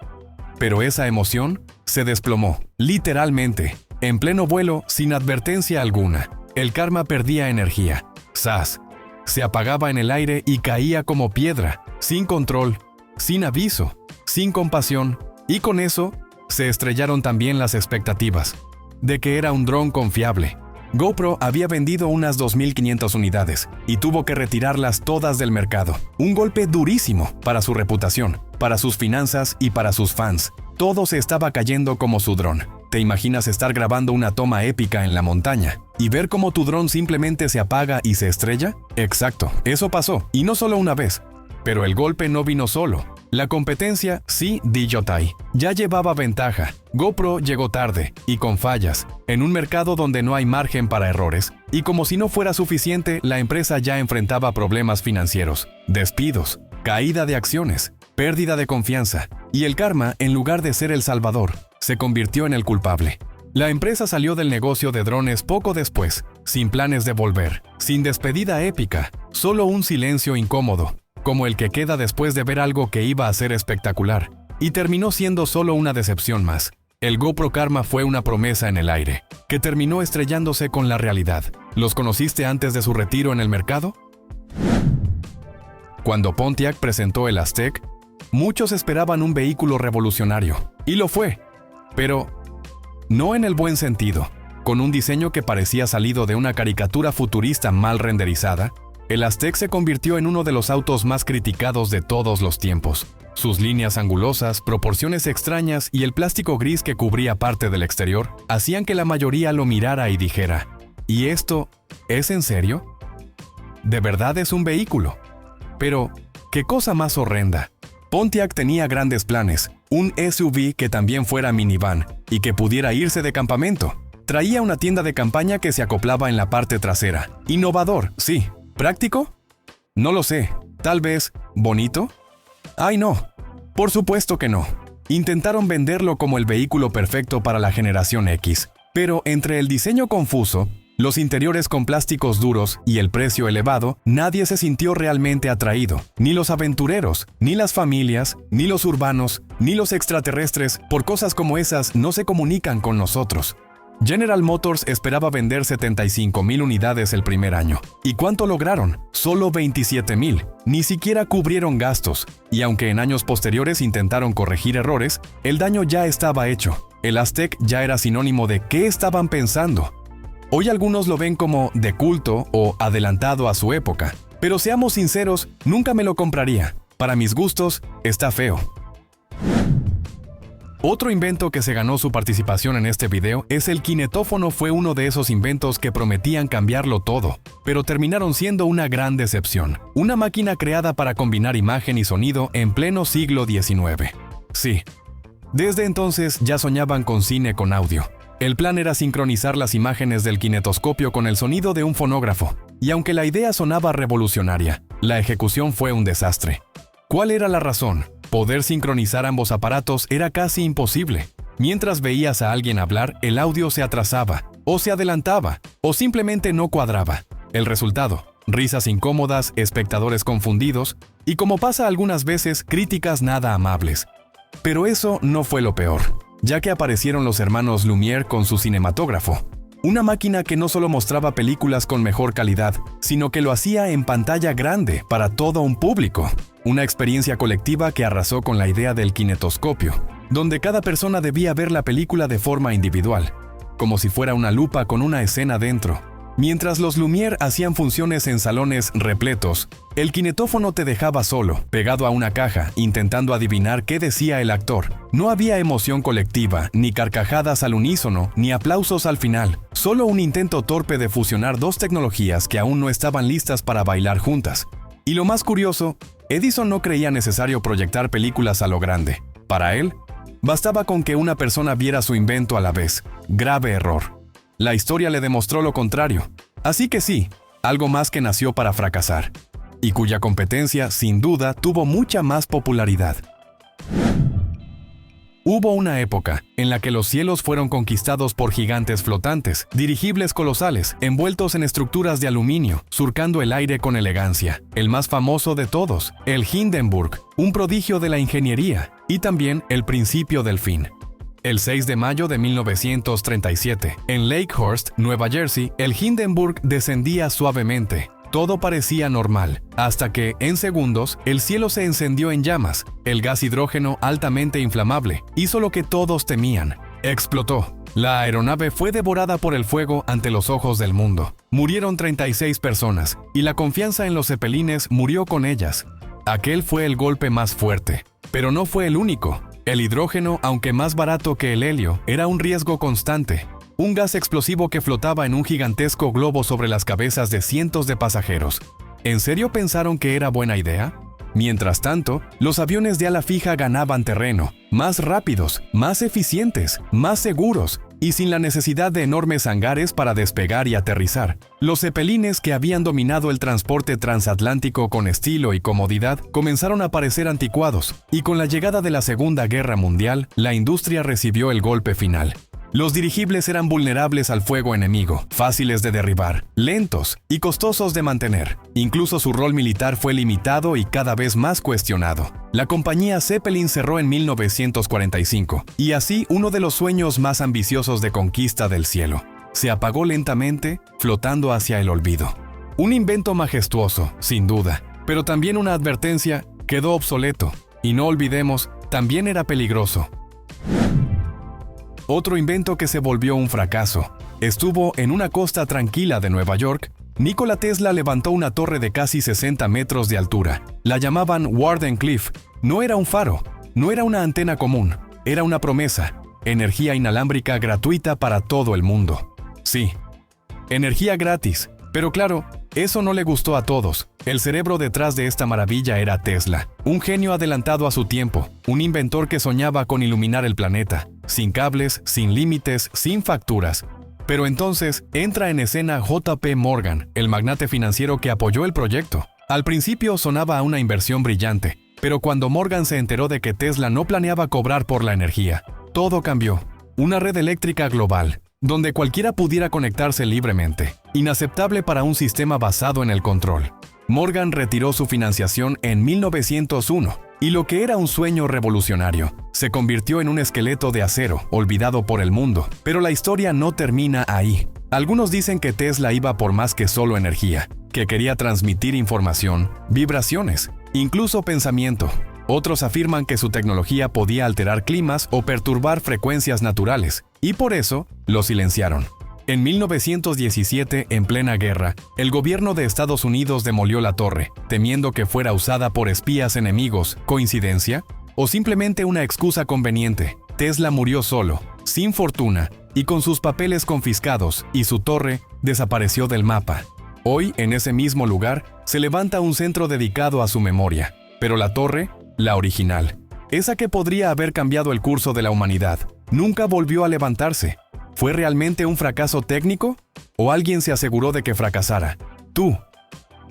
Pero esa emoción se desplomó, literalmente, en pleno vuelo sin advertencia alguna. El Karma perdía energía. ¡Zas! Se apagaba en el aire y caía como piedra, sin control, sin aviso, sin compasión, y con eso se estrellaron también las expectativas de que era un dron confiable. GoPro había vendido unas 2.500 unidades y tuvo que retirarlas todas del mercado. Un golpe durísimo para su reputación, para sus finanzas y para sus fans. Todo se estaba cayendo como su dron. ¿Te imaginas estar grabando una toma épica en la montaña y ver cómo tu dron simplemente se apaga y se estrella? Exacto, eso pasó, y no solo una vez. Pero el golpe no vino solo. La competencia, DJI, ya llevaba ventaja. GoPro llegó tarde y con fallas, en un mercado donde no hay margen para errores. Y como si no fuera suficiente, la empresa ya enfrentaba problemas financieros, despidos, caída de acciones, pérdida de confianza. Y el Karma, en lugar de ser el salvador, se convirtió en el culpable. La empresa salió del negocio de drones poco después, sin planes de volver, sin despedida épica, solo un silencio incómodo, como el que queda después de ver algo que iba a ser espectacular, y terminó siendo solo una decepción más. El GoPro Karma fue una promesa en el aire, que terminó estrellándose con la realidad. ¿Los conociste antes de su retiro en el mercado? Cuando Pontiac presentó el Aztec, muchos esperaban un vehículo revolucionario, y lo fue, pero no en el buen sentido. Con un diseño que parecía salido de una caricatura futurista mal renderizada, el Aztek se convirtió en uno de los autos más criticados de todos los tiempos. Sus líneas angulosas, proporciones extrañas y el plástico gris que cubría parte del exterior hacían que la mayoría lo mirara y dijera: ¿y esto es en serio? ¿De verdad es un vehículo? Pero, ¿qué cosa más horrenda? Pontiac tenía grandes planes, un SUV que también fuera minivan y que pudiera irse de campamento. Traía una tienda de campaña que se acoplaba en la parte trasera. Innovador, sí. ¿Práctico? No lo sé. Tal vez, ¿bonito? ¡Ay, no! Por supuesto que no. Intentaron venderlo como el vehículo perfecto para la generación X. Pero entre el diseño confuso, los interiores con plásticos duros y el precio elevado, nadie se sintió realmente atraído. Ni los aventureros, ni las familias, ni los urbanos, ni los extraterrestres, por cosas como esas no se comunican con nosotros. General Motors esperaba vender 75,000 unidades el primer año. ¿Y cuánto lograron? Solo 27,000. Ni siquiera cubrieron gastos. Y aunque en años posteriores intentaron corregir errores, el daño ya estaba hecho. El Aztek ya era sinónimo de ¿qué estaban pensando? Hoy algunos lo ven como de culto o adelantado a su época. Pero seamos sinceros, nunca me lo compraría. Para mis gustos, está feo. Otro invento que se ganó su participación en este video es el kinetófono. Fue uno de esos inventos que prometían cambiarlo todo, pero terminaron siendo una gran decepción. Una máquina creada para combinar imagen y sonido en pleno siglo XIX. Sí, desde entonces ya soñaban con cine con audio. El plan era sincronizar las imágenes del kinetoscopio con el sonido de un fonógrafo, y aunque la idea sonaba revolucionaria, la ejecución fue un desastre. ¿Cuál era la razón? Poder sincronizar ambos aparatos era casi imposible. Mientras veías a alguien hablar, el audio se atrasaba, o se adelantaba, o simplemente no cuadraba. El resultado: risas incómodas, espectadores confundidos, y como pasa algunas veces, críticas nada amables. Pero eso no fue lo peor, ya que aparecieron los hermanos Lumière con su cinematógrafo. Una máquina que no solo mostraba películas con mejor calidad, sino que lo hacía en pantalla grande para todo un público. Una experiencia colectiva que arrasó con la idea del kinetoscopio, donde cada persona debía ver la película de forma individual, como si fuera una lupa con una escena dentro. Mientras los Lumière hacían funciones en salones repletos, el kinetófono te dejaba solo, pegado a una caja, intentando adivinar qué decía el actor. No había emoción colectiva, ni carcajadas al unísono, ni aplausos al final. Solo un intento torpe de fusionar dos tecnologías que aún no estaban listas para bailar juntas. Y lo más curioso, Edison no creía necesario proyectar películas a lo grande. Para él, bastaba con que una persona viera su invento a la vez. Grave error. La historia le demostró lo contrario. Así que sí, algo más que nació para fracasar, y cuya competencia, sin duda, tuvo mucha más popularidad. Hubo una época en la que los cielos fueron conquistados por gigantes flotantes, dirigibles colosales, envueltos en estructuras de aluminio, surcando el aire con elegancia. El más famoso de todos, el Hindenburg, un prodigio de la ingeniería, y también el principio del fin. El 6 de mayo de 1937, en Lakehurst, Nueva Jersey, el Hindenburg descendía suavemente. Todo parecía normal, hasta que, en segundos, el cielo se encendió en llamas. El gas hidrógeno, altamente inflamable, hizo lo que todos temían: explotó. La aeronave fue devorada por el fuego ante los ojos del mundo. Murieron 36 personas, y la confianza en los zeppelines murió con ellas. Aquel fue el golpe más fuerte, pero no fue el único. El hidrógeno, aunque más barato que el helio, era un riesgo constante. Un gas explosivo que flotaba en un gigantesco globo sobre las cabezas de cientos de pasajeros. ¿En serio pensaron que era buena idea? Mientras tanto, los aviones de ala fija ganaban terreno, más rápidos, más eficientes, más seguros, y sin la necesidad de enormes hangares para despegar y aterrizar. Los zeppelines, que habían dominado el transporte transatlántico con estilo y comodidad, comenzaron a parecer anticuados, y con la llegada de la Segunda Guerra Mundial, la industria recibió el golpe final. Los dirigibles eran vulnerables al fuego enemigo, fáciles de derribar, lentos y costosos de mantener. Incluso su rol militar fue limitado y cada vez más cuestionado. La compañía Zeppelin cerró en 1945, y así uno de los sueños más ambiciosos de conquista del cielo se apagó lentamente, flotando hacia el olvido. Un invento majestuoso, sin duda, pero también una advertencia: quedó obsoleto. Y no olvidemos, también era peligroso. Otro invento que se volvió un fracaso. Estuvo en una costa tranquila de Nueva York. Nikola Tesla levantó una torre de casi 60 metros de altura. La llamaban Wardenclyffe. No era un faro, no era una antena común, era una promesa. Energía inalámbrica gratuita para todo el mundo. Sí, energía gratis. Pero claro, eso no le gustó a todos. El cerebro detrás de esta maravilla era Tesla, un genio adelantado a su tiempo, un inventor que soñaba con iluminar el planeta, sin cables, sin límites, sin facturas. Pero entonces entra en escena JP Morgan, el magnate financiero que apoyó el proyecto. Al principio sonaba a una inversión brillante, pero cuando Morgan se enteró de que Tesla no planeaba cobrar por la energía, todo cambió. Una red eléctrica global, donde cualquiera pudiera conectarse libremente, inaceptable para un sistema basado en el control. Morgan retiró su financiación en 1901, y lo que era un sueño revolucionario se convirtió en un esqueleto de acero olvidado por el mundo. Pero la historia no termina ahí. Algunos dicen que Tesla iba por más que solo energía, que quería transmitir información, vibraciones, incluso pensamiento. Otros afirman que su tecnología podía alterar climas o perturbar frecuencias naturales, y por eso lo silenciaron. En 1917, en plena guerra, el gobierno de Estados Unidos demolió la torre, temiendo que fuera usada por espías enemigos. ¿Coincidencia? ¿O simplemente una excusa conveniente? Tesla murió solo, sin fortuna, y con sus papeles confiscados, y su torre desapareció del mapa. Hoy, en ese mismo lugar, se levanta un centro dedicado a su memoria. Pero la torre, la original, esa que podría haber cambiado el curso de la humanidad, nunca volvió a levantarse. ¿Fue realmente un fracaso técnico? ¿O alguien se aseguró de que fracasara? Tú,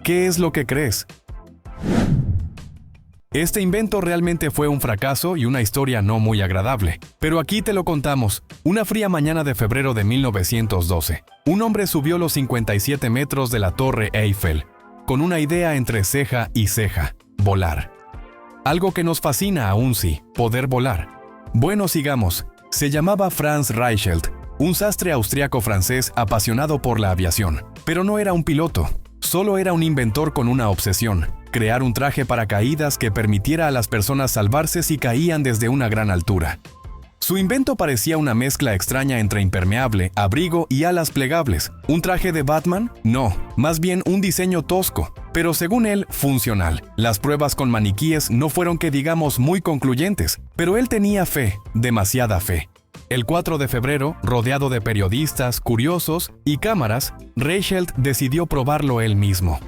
¿qué es lo que crees? Este invento realmente fue un fracaso y una historia no muy agradable. Pero aquí te lo contamos. Una fría mañana de febrero de 1912, un hombre subió los 57 metros de la Torre Eiffel, con una idea entre ceja y ceja: volar. Algo que nos fascina aún sí, poder volar. Bueno, sigamos. Se llamaba Franz Reichelt, un sastre austriaco-francés apasionado por la aviación. Pero no era un piloto, solo era un inventor con una obsesión: crear un traje paracaídas que permitiera a las personas salvarse si caían desde una gran altura. Su invento parecía una mezcla extraña entre impermeable, abrigo y alas plegables. ¿Un traje de Batman? No, más bien un diseño tosco, pero según él, funcional. Las pruebas con maniquíes no fueron que digamos muy concluyentes, pero él tenía fe, demasiada fe. El 4 de febrero, rodeado de periodistas, curiosos y cámaras, Reichelt decidió probarlo él mismo,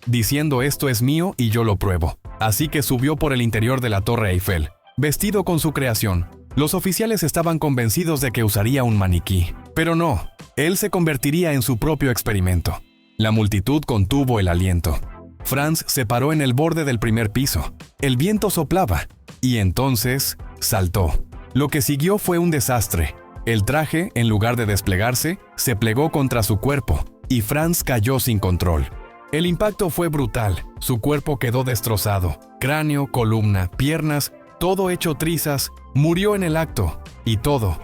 diciendo: esto es mío y yo lo pruebo. Así que subió por el interior de la Torre Eiffel, vestido con su creación. Los oficiales estaban convencidos de que usaría un maniquí, pero no, él se convertiría en su propio experimento. La multitud contuvo el aliento. Franz se paró en el borde del primer piso. El viento soplaba, y entonces saltó. Lo que siguió fue un desastre. El traje, en lugar de desplegarse, se plegó contra su cuerpo, y Franz cayó sin control. El impacto fue brutal. Su cuerpo quedó destrozado. Cráneo, columna, piernas, todo hecho trizas. Murió en el acto, y todo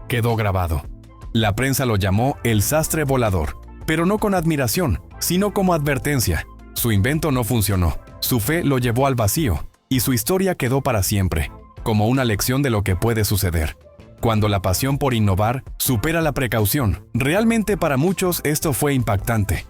quedó grabado. La prensa lo llamó el sastre volador, pero no con admiración, sino como advertencia. Su invento no funcionó, su fe lo llevó al vacío, y su historia quedó para siempre, como una lección de lo que puede suceder cuando la pasión por innovar supera la precaución. Realmente para muchos esto fue impactante.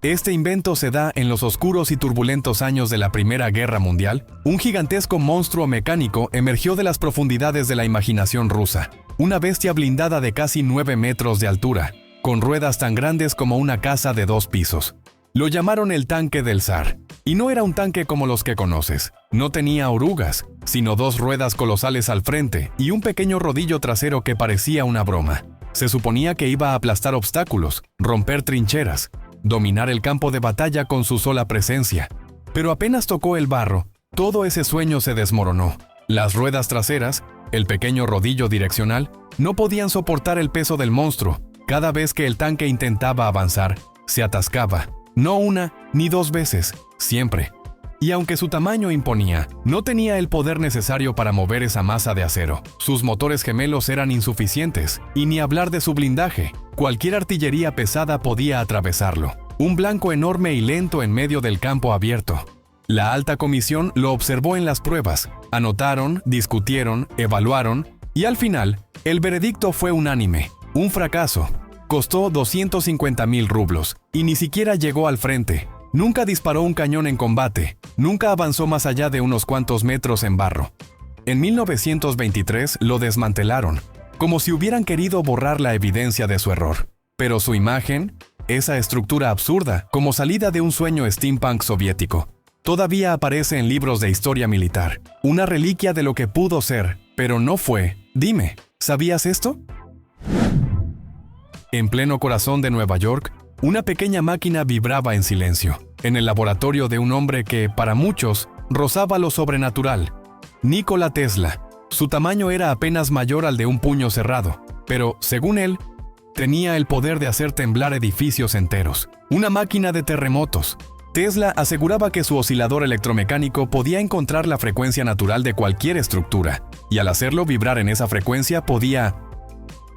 Este invento se da en los oscuros y turbulentos años de la Primera Guerra Mundial. Un gigantesco monstruo mecánico emergió de las profundidades de la imaginación rusa. Una bestia blindada de casi 9 metros de altura, con ruedas tan grandes como una casa de 2 pisos. Lo llamaron el tanque del zar. Y no era un tanque como los que conoces. No tenía orugas, sino 2 ruedas colosales al frente y un pequeño rodillo trasero que parecía una broma. Se suponía que iba a aplastar obstáculos, romper trincheras, dominar el campo de batalla con su sola presencia. Pero apenas tocó el barro, todo ese sueño se desmoronó. Las ruedas traseras, el pequeño rodillo direccional, no podían soportar el peso del monstruo. Cada vez que el tanque intentaba avanzar, se atascaba. No una ni 2 veces, siempre. Y aunque su tamaño imponía, no tenía el poder necesario para mover esa masa de acero. Sus motores gemelos eran insuficientes, y ni hablar de su blindaje. Cualquier artillería pesada podía atravesarlo. Un blanco enorme y lento en medio del campo abierto. La alta comisión lo observó en las pruebas, anotaron, discutieron, evaluaron, y al final, el veredicto fue unánime: un fracaso. Costó 250,000 rublos, y ni siquiera llegó al frente. Nunca disparó un cañón en combate, nunca avanzó más allá de unos cuantos metros en barro. En 1923 lo desmantelaron, como si hubieran querido borrar la evidencia de su error. Pero su imagen, esa estructura absurda, como salida de un sueño steampunk soviético, todavía aparece en libros de historia militar. Una reliquia de lo que pudo ser, pero no fue. Dime, ¿sabías esto? En pleno corazón de Nueva York, una pequeña máquina vibraba en silencio, en el laboratorio de un hombre que, para muchos, rozaba lo sobrenatural: Nikola Tesla. Su tamaño era apenas mayor al de un puño cerrado, pero, según él, tenía el poder de hacer temblar edificios enteros. Una máquina de terremotos. Tesla aseguraba que su oscilador electromecánico podía encontrar la frecuencia natural de cualquier estructura, y al hacerlo vibrar en esa frecuencia podía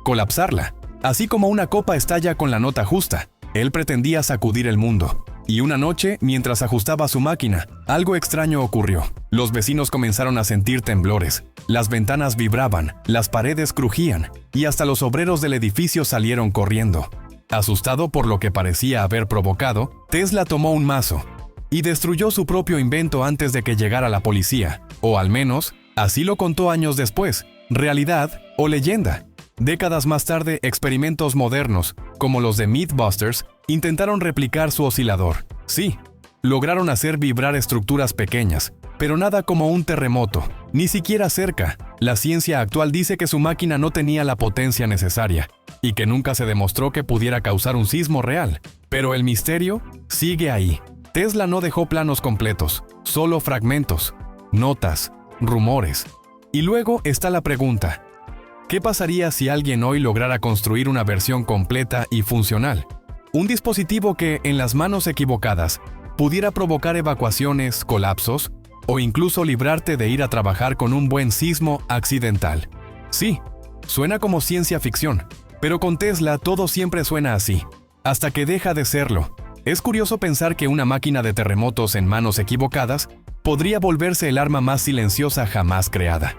colapsarla. Así como una copa estalla con la nota justa, él pretendía sacudir el mundo. Y una noche, mientras ajustaba su máquina, algo extraño ocurrió. Los vecinos comenzaron a sentir temblores, las ventanas vibraban, las paredes crujían, y hasta los obreros del edificio salieron corriendo. Asustado por lo que parecía haber provocado, Tesla tomó un mazo y destruyó su propio invento antes de que llegara la policía, o al menos, así lo contó años después. ¿Realidad o leyenda? Décadas más tarde, experimentos modernos, como los de Mythbusters, intentaron replicar su oscilador. Sí, lograron hacer vibrar estructuras pequeñas, pero nada como un terremoto, ni siquiera cerca. La ciencia actual dice que su máquina no tenía la potencia necesaria, y que nunca se demostró que pudiera causar un sismo real. Pero el misterio sigue ahí. Tesla no dejó planos completos, solo fragmentos, notas, rumores. Y luego está la pregunta: ¿qué pasaría si alguien hoy lograra construir una versión completa y funcional? Un dispositivo que, en las manos equivocadas, pudiera provocar evacuaciones, colapsos, o incluso librarte de ir a trabajar con un buen sismo accidental. Sí, suena como ciencia ficción, pero con Tesla todo siempre suena así, hasta que deja de serlo. Es curioso pensar que una máquina de terremotos en manos equivocadas podría volverse el arma más silenciosa jamás creada.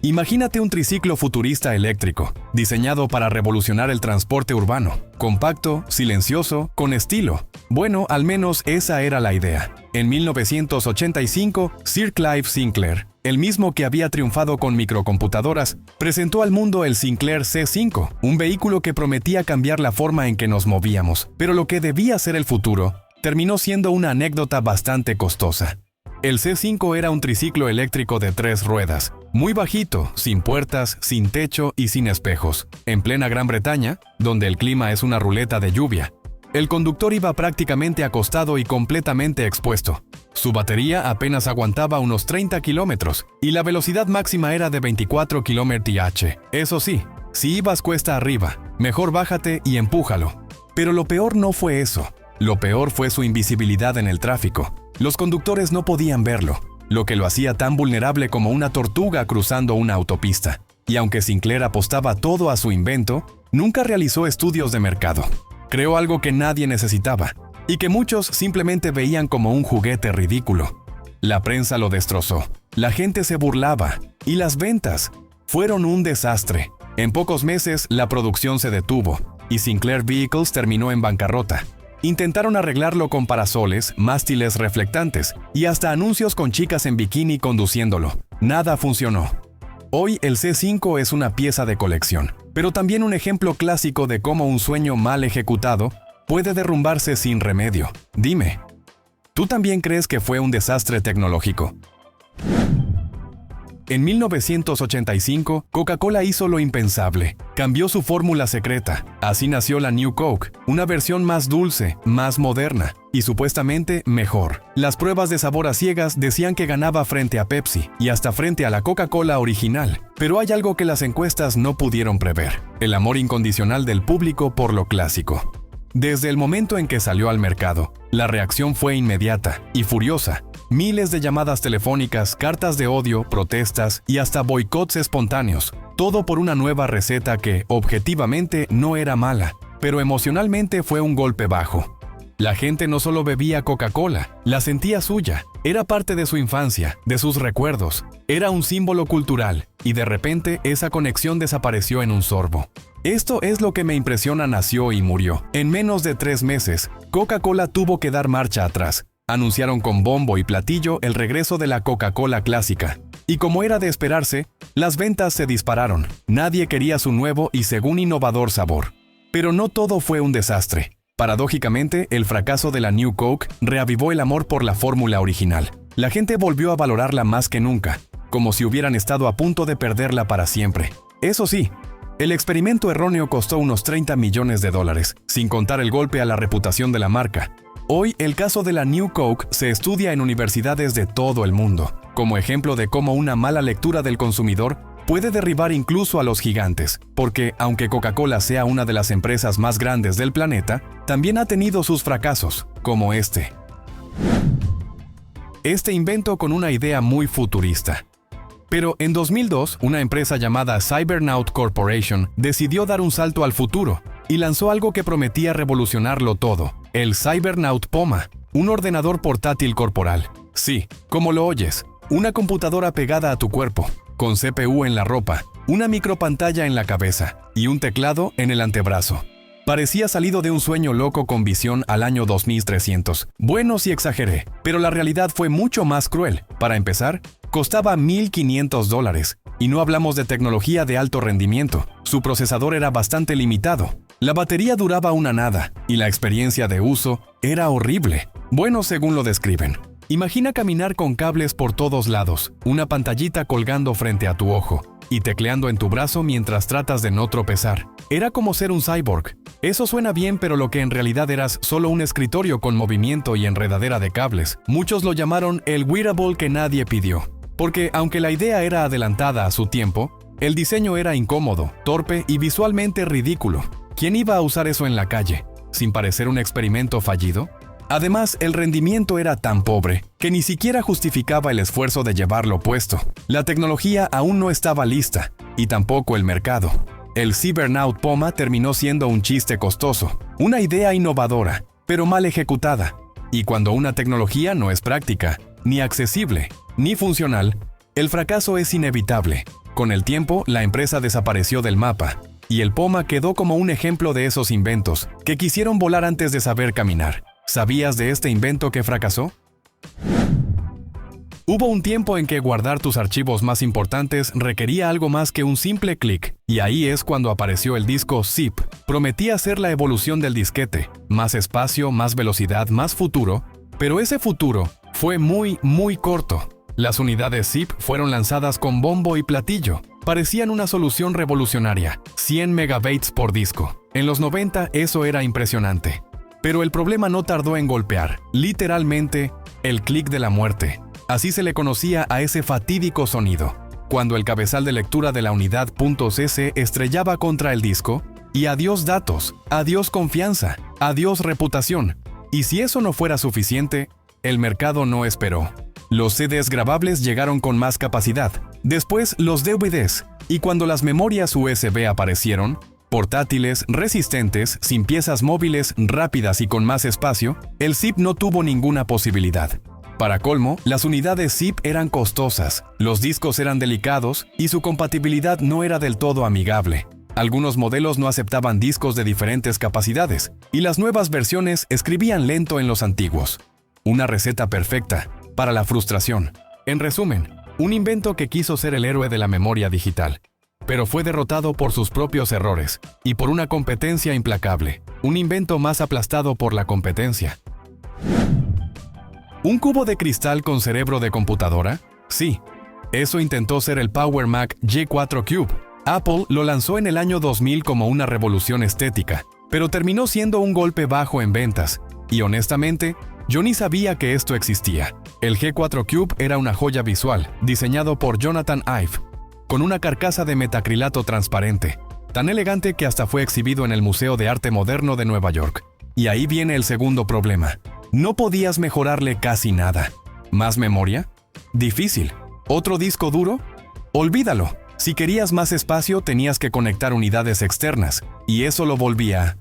Imagínate un triciclo futurista eléctrico, diseñado para revolucionar el transporte urbano, compacto, silencioso, con estilo. Bueno, al menos esa era la idea. En 1985, Sir Clive Sinclair, el mismo que había triunfado con microcomputadoras, presentó al mundo el Sinclair C5, un vehículo que prometía cambiar la forma en que nos movíamos, pero lo que debía ser el futuro terminó siendo una anécdota bastante costosa. El C5 era un triciclo eléctrico de 3 ruedas, muy bajito, sin puertas, sin techo y sin espejos. En plena Gran Bretaña, donde el clima es una ruleta de lluvia, el conductor iba prácticamente acostado y completamente expuesto. Su batería apenas aguantaba unos 30 kilómetros y la velocidad máxima era de 24 km/h. Eso sí, si ibas cuesta arriba, mejor bájate y empújalo. Pero lo peor no fue eso. Lo peor fue su invisibilidad en el tráfico. Los conductores no podían verlo, lo que lo hacía tan vulnerable como una tortuga cruzando una autopista. Y aunque Sinclair apostaba todo a su invento, nunca realizó estudios de mercado. Creó algo que nadie necesitaba, y que muchos simplemente veían como un juguete ridículo. La prensa lo destrozó, la gente se burlaba, y las ventas fueron un desastre. En pocos meses, la producción se detuvo, y Sinclair Vehicles terminó en bancarrota. Intentaron arreglarlo con parasoles, mástiles reflectantes y hasta anuncios con chicas en bikini conduciéndolo. Nada funcionó. Hoy el C5 es una pieza de colección, pero también un ejemplo clásico de cómo un sueño mal ejecutado puede derrumbarse sin remedio. Dime, ¿tú también crees que fue un desastre tecnológico? En 1985, Coca-Cola hizo lo impensable. Cambió su fórmula secreta. Así nació la New Coke, una versión más dulce, más moderna y supuestamente mejor. Las pruebas de sabor a ciegas decían que ganaba frente a Pepsi y hasta frente a la Coca-Cola original. Pero hay algo que las encuestas no pudieron prever: el amor incondicional del público por lo clásico. Desde el momento en que salió al mercado, la reacción fue inmediata y furiosa. Miles de llamadas telefónicas, cartas de odio, protestas y hasta boicots espontáneos. Todo por una nueva receta que, objetivamente, no era mala, pero emocionalmente fue un golpe bajo. La gente no solo bebía Coca-Cola, la sentía suya. Era parte de su infancia, de sus recuerdos. Era un símbolo cultural, y de repente esa conexión desapareció en un sorbo. Esto es lo que me impresiona nació y murió. En menos de 3 meses, Coca-Cola tuvo que dar marcha atrás. Anunciaron con bombo y platillo el regreso de la Coca-Cola clásica. Y como era de esperarse, las ventas se dispararon. Nadie quería su nuevo y según innovador sabor. Pero no todo fue un desastre. Paradójicamente, el fracaso de la New Coke reavivó el amor por la fórmula original. La gente volvió a valorarla más que nunca, como si hubieran estado a punto de perderla para siempre. Eso sí, el experimento erróneo costó unos $30 millones, sin contar el golpe a la reputación de la marca. Hoy, el caso de la New Coke se estudia en universidades de todo el mundo, como ejemplo de cómo una mala lectura del consumidor puede derribar incluso a los gigantes, porque aunque Coca-Cola sea una de las empresas más grandes del planeta, también ha tenido sus fracasos, como este. Este invento con una idea muy futurista. Pero en 2002, una empresa llamada Cybernaut Corporation decidió dar un salto al futuro y lanzó algo que prometía revolucionarlo todo, el Cybernaut Poma, un ordenador portátil corporal. Sí, como lo oyes, una computadora pegada a tu cuerpo, con CPU en la ropa, una micropantalla en la cabeza y un teclado en el antebrazo. Parecía salido de un sueño loco con visión al año 2300. Bueno, sí exageré, pero la realidad fue mucho más cruel. Para empezar, costaba $1,500, y no hablamos de tecnología de alto rendimiento. Su procesador era bastante limitado. La batería duraba una nada, y la experiencia de uso era horrible. Bueno, según lo describen. Imagina caminar con cables por todos lados, una pantallita colgando frente a tu ojo, y tecleando en tu brazo mientras tratas de no tropezar. Era como ser un cyborg. Eso suena bien, pero lo que en realidad eras solo un escritorio con movimiento y enredadera de cables. Muchos lo llamaron el wearable que nadie pidió. Porque aunque la idea era adelantada a su tiempo, el diseño era incómodo, torpe y visualmente ridículo. ¿Quién iba a usar eso en la calle, sin parecer un experimento fallido? Además, el rendimiento era tan pobre que ni siquiera justificaba el esfuerzo de llevarlo puesto. La tecnología aún no estaba lista, y tampoco el mercado. El Cybernaut Poma terminó siendo un chiste costoso, una idea innovadora, pero mal ejecutada. Y cuando una tecnología no es práctica, ni accesible, ni funcional, el fracaso es inevitable. Con el tiempo, la empresa desapareció del mapa, y el Poma quedó como un ejemplo de esos inventos que quisieron volar antes de saber caminar. ¿Sabías de este invento que fracasó? Hubo un tiempo en que guardar tus archivos más importantes requería algo más que un simple clic, y ahí es cuando apareció el disco ZIP. Prometía ser la evolución del disquete, más espacio, más velocidad, más futuro, pero ese futuro fue muy corto. Las unidades ZIP fueron lanzadas con bombo y platillo. Parecían una solución revolucionaria, 100 megabytes por disco. En los 90 eso era impresionante. Pero el problema no tardó en golpear, literalmente, el clic de la muerte. Así se le conocía a ese fatídico sonido, cuando el cabezal de lectura de la unidad .cc estrellaba contra el disco, y adiós datos, adiós confianza, adiós reputación. Y si eso no fuera suficiente, el mercado no esperó. Los CDs grabables llegaron con más capacidad, después los DVDs, y cuando las memorias USB aparecieron, portátiles, resistentes, sin piezas móviles, rápidas y con más espacio, el ZIP no tuvo ninguna posibilidad. Para colmo, las unidades ZIP eran costosas, los discos eran delicados y su compatibilidad no era del todo amigable. Algunos modelos no aceptaban discos de diferentes capacidades, y las nuevas versiones escribían lento en los antiguos. Una receta perfecta para la frustración. En resumen, un invento que quiso ser el héroe de la memoria digital, pero fue derrotado por sus propios errores y por una competencia implacable. Un invento más aplastado por la competencia. ¿Un cubo de cristal con cerebro de computadora? Sí, eso intentó ser el Power Mac G4 Cube. Apple lo lanzó en el año 2000 como una revolución estética, pero terminó siendo un golpe bajo en ventas. Y honestamente, yo ni sabía que esto existía. El G4 Cube era una joya visual, diseñado por Jonathan Ive, con una carcasa de metacrilato transparente, tan elegante que hasta fue exhibido en el Museo de Arte Moderno de Nueva York. Y ahí viene el segundo problema. No podías mejorarle casi nada. ¿Más memoria? Difícil. ¿Otro disco duro? Olvídalo. Si querías más espacio, tenías que conectar unidades externas, y eso lo volvía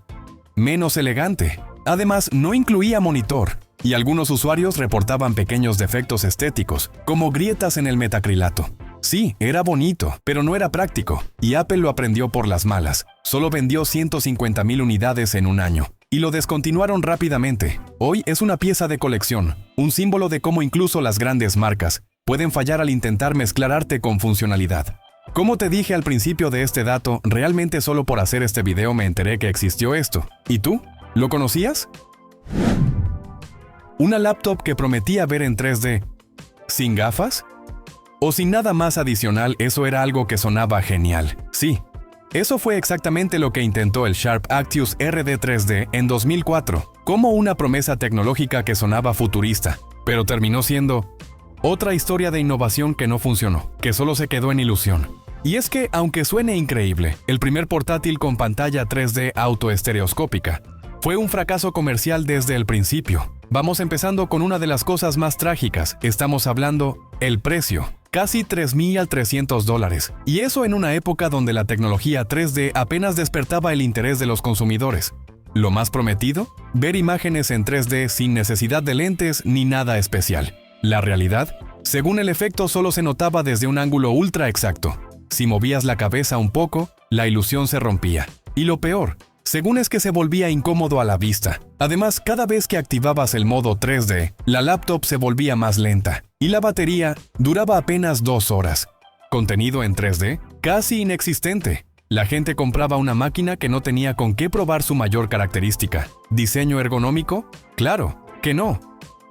menos elegante. Además, no incluía monitor, y algunos usuarios reportaban pequeños defectos estéticos, como grietas en el metacrilato. Sí, era bonito, pero no era práctico, y Apple lo aprendió por las malas. Solo vendió 150,000 unidades en un año, y lo descontinuaron rápidamente. Hoy es una pieza de colección, un símbolo de cómo incluso las grandes marcas pueden fallar al intentar mezclar arte con funcionalidad. Como te dije al principio de este dato, realmente solo por hacer este video me enteré que existió esto. ¿Y tú? ¿Lo conocías? ¿Una laptop que prometía ver en 3D? ¿Sin gafas? ¿O sin nada más adicional? Eso era algo que sonaba genial. Sí, eso fue exactamente lo que intentó el Sharp Actius RD 3D en 2004, como una promesa tecnológica que sonaba futurista, pero terminó siendo otra historia de innovación que no funcionó, que solo se quedó en ilusión. Y es que, aunque suene increíble, el primer portátil con pantalla 3D autoestereoscópica fue un fracaso comercial desde el principio. Vamos empezando con una de las cosas más trágicas. Estamos hablando el precio. Casi $3,300. Y eso en una época donde la tecnología 3D apenas despertaba el interés de los consumidores. ¿Lo más prometido? Ver imágenes en 3D sin necesidad de lentes ni nada especial. La realidad, según el efecto, solo se notaba desde un ángulo ultra exacto. Si movías la cabeza un poco, la ilusión se rompía. Y lo peor, según es que se volvía incómodo a la vista. Además, cada vez que activabas el modo 3D, la laptop se volvía más lenta. Y la batería duraba apenas 2 horas. Contenido en 3D, casi inexistente. La gente compraba una máquina que no tenía con qué probar su mayor característica. ¿Diseño ergonómico? Claro que no.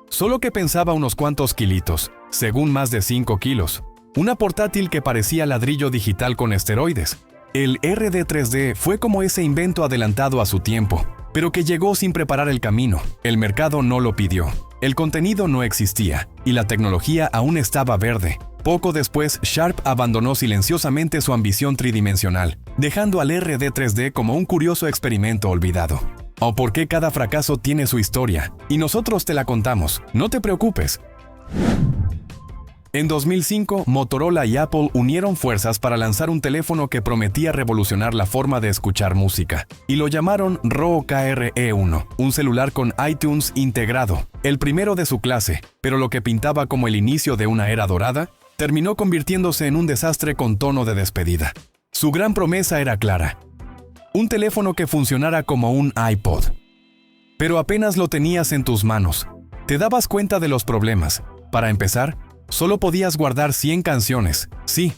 Solo que pensaba unos cuantos kilitos, según más de 5 kilos. Una portátil que parecía ladrillo digital con esteroides. El RD 3D fue como ese invento adelantado a su tiempo, pero que llegó sin preparar el camino. El mercado no lo pidió. El contenido no existía, y la tecnología aún estaba verde. Poco después, Sharp abandonó silenciosamente su ambición tridimensional, dejando al RD 3D como un curioso experimento olvidado. ¿O por qué cada fracaso tiene su historia? Y nosotros te la contamos, no te preocupes. En 2005, Motorola y Apple unieron fuerzas para lanzar un teléfono que prometía revolucionar la forma de escuchar música, y lo llamaron ROKR-E1, un celular con iTunes integrado, el primero de su clase, pero lo que pintaba como el inicio de una era dorada, terminó convirtiéndose en un desastre con tono de despedida. Su gran promesa era clara: un teléfono que funcionara como un iPod. Pero apenas lo tenías en tus manos, te dabas cuenta de los problemas. Para empezar, solo podías guardar 100 canciones, sí,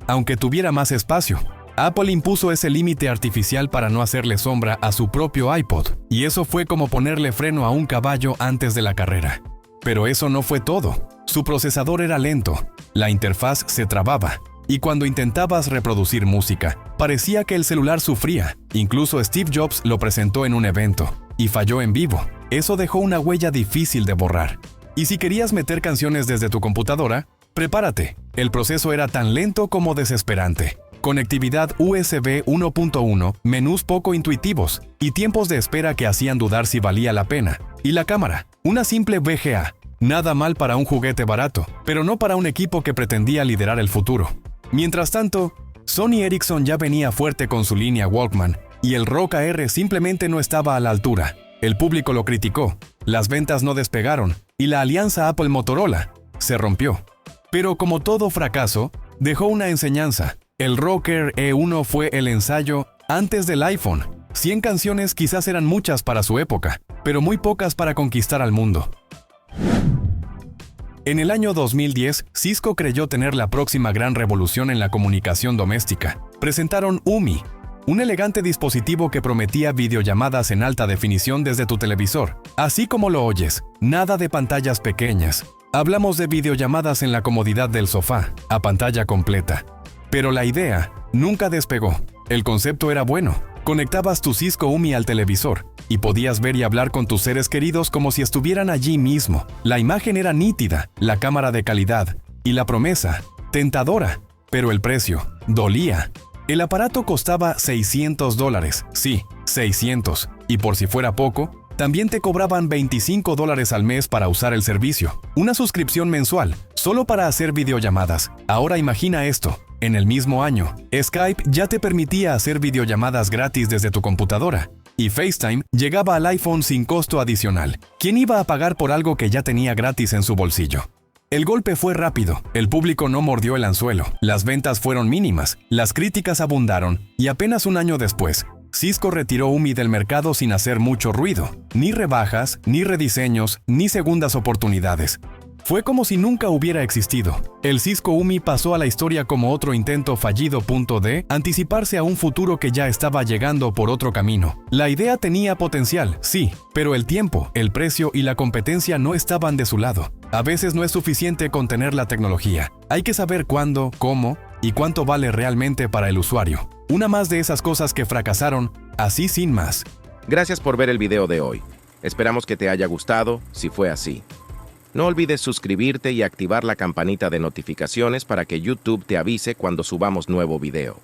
aunque tuviera más espacio. Apple impuso ese límite artificial para no hacerle sombra a su propio iPod, y eso fue como ponerle freno a un caballo antes de la carrera. Pero eso no fue todo. Su procesador era lento, la interfaz se trababa, y cuando intentabas reproducir música, parecía que el celular sufría. Incluso Steve Jobs lo presentó en un evento, y falló en vivo. Eso dejó una huella difícil de borrar. Y si querías meter canciones desde tu computadora, prepárate. El proceso era tan lento como desesperante. Conectividad USB 1.1, menús poco intuitivos y tiempos de espera que hacían dudar si valía la pena. Y la cámara, una simple VGA. Nada mal para un juguete barato, pero no para un equipo que pretendía liderar el futuro. Mientras tanto, Sony Ericsson ya venía fuerte con su línea Walkman, y el ROKR simplemente no estaba a la altura. El público lo criticó, las ventas no despegaron, y la alianza Apple-Motorola se rompió. Pero como todo fracaso, dejó una enseñanza. El ROKR-E1 fue el ensayo antes del iPhone. 100 canciones quizás eran muchas para su época, pero muy pocas para conquistar al mundo. En el año 2010, Cisco creyó tener la próxima gran revolución en la comunicación doméstica. Presentaron UMI, un elegante dispositivo que prometía videollamadas en alta definición desde tu televisor. Así como lo oyes, nada de pantallas pequeñas. Hablamos de videollamadas en la comodidad del sofá, a pantalla completa. Pero la idea nunca despegó. El concepto era bueno. Conectabas tu Cisco UMI al televisor y podías ver y hablar con tus seres queridos como si estuvieran allí mismo. La imagen era nítida, la cámara de calidad y la promesa, tentadora. Pero el precio dolía. El aparato costaba $600. Sí, 600. Y por si fuera poco, también te cobraban $25 al mes para usar el servicio. Una suscripción mensual, solo para hacer videollamadas. Ahora imagina esto. En el mismo año, Skype ya te permitía hacer videollamadas gratis desde tu computadora. y FaceTime llegaba al iPhone sin costo adicional. ¿Quién iba a pagar por algo que ya tenía gratis en su bolsillo? El golpe fue rápido, el público no mordió el anzuelo, las ventas fueron mínimas, las críticas abundaron y apenas un año después, Cisco retiró UMI del mercado sin hacer mucho ruido. Ni rebajas, ni rediseños, ni segundas oportunidades. Fue como si nunca hubiera existido. El Cisco UMI pasó a la historia como otro intento fallido de anticiparse a un futuro que ya estaba llegando por otro camino. La idea tenía potencial, sí, pero el tiempo, el precio y la competencia no estaban de su lado. A veces no es suficiente con tener la tecnología. Hay que saber cuándo, cómo y cuánto vale realmente para el usuario. Una más de esas cosas que fracasaron, así sin más. Gracias por ver el video de hoy. Esperamos que te haya gustado, si fue así. No olvides suscribirte y activar la campanita de notificaciones para que YouTube te avise cuando subamos nuevo video.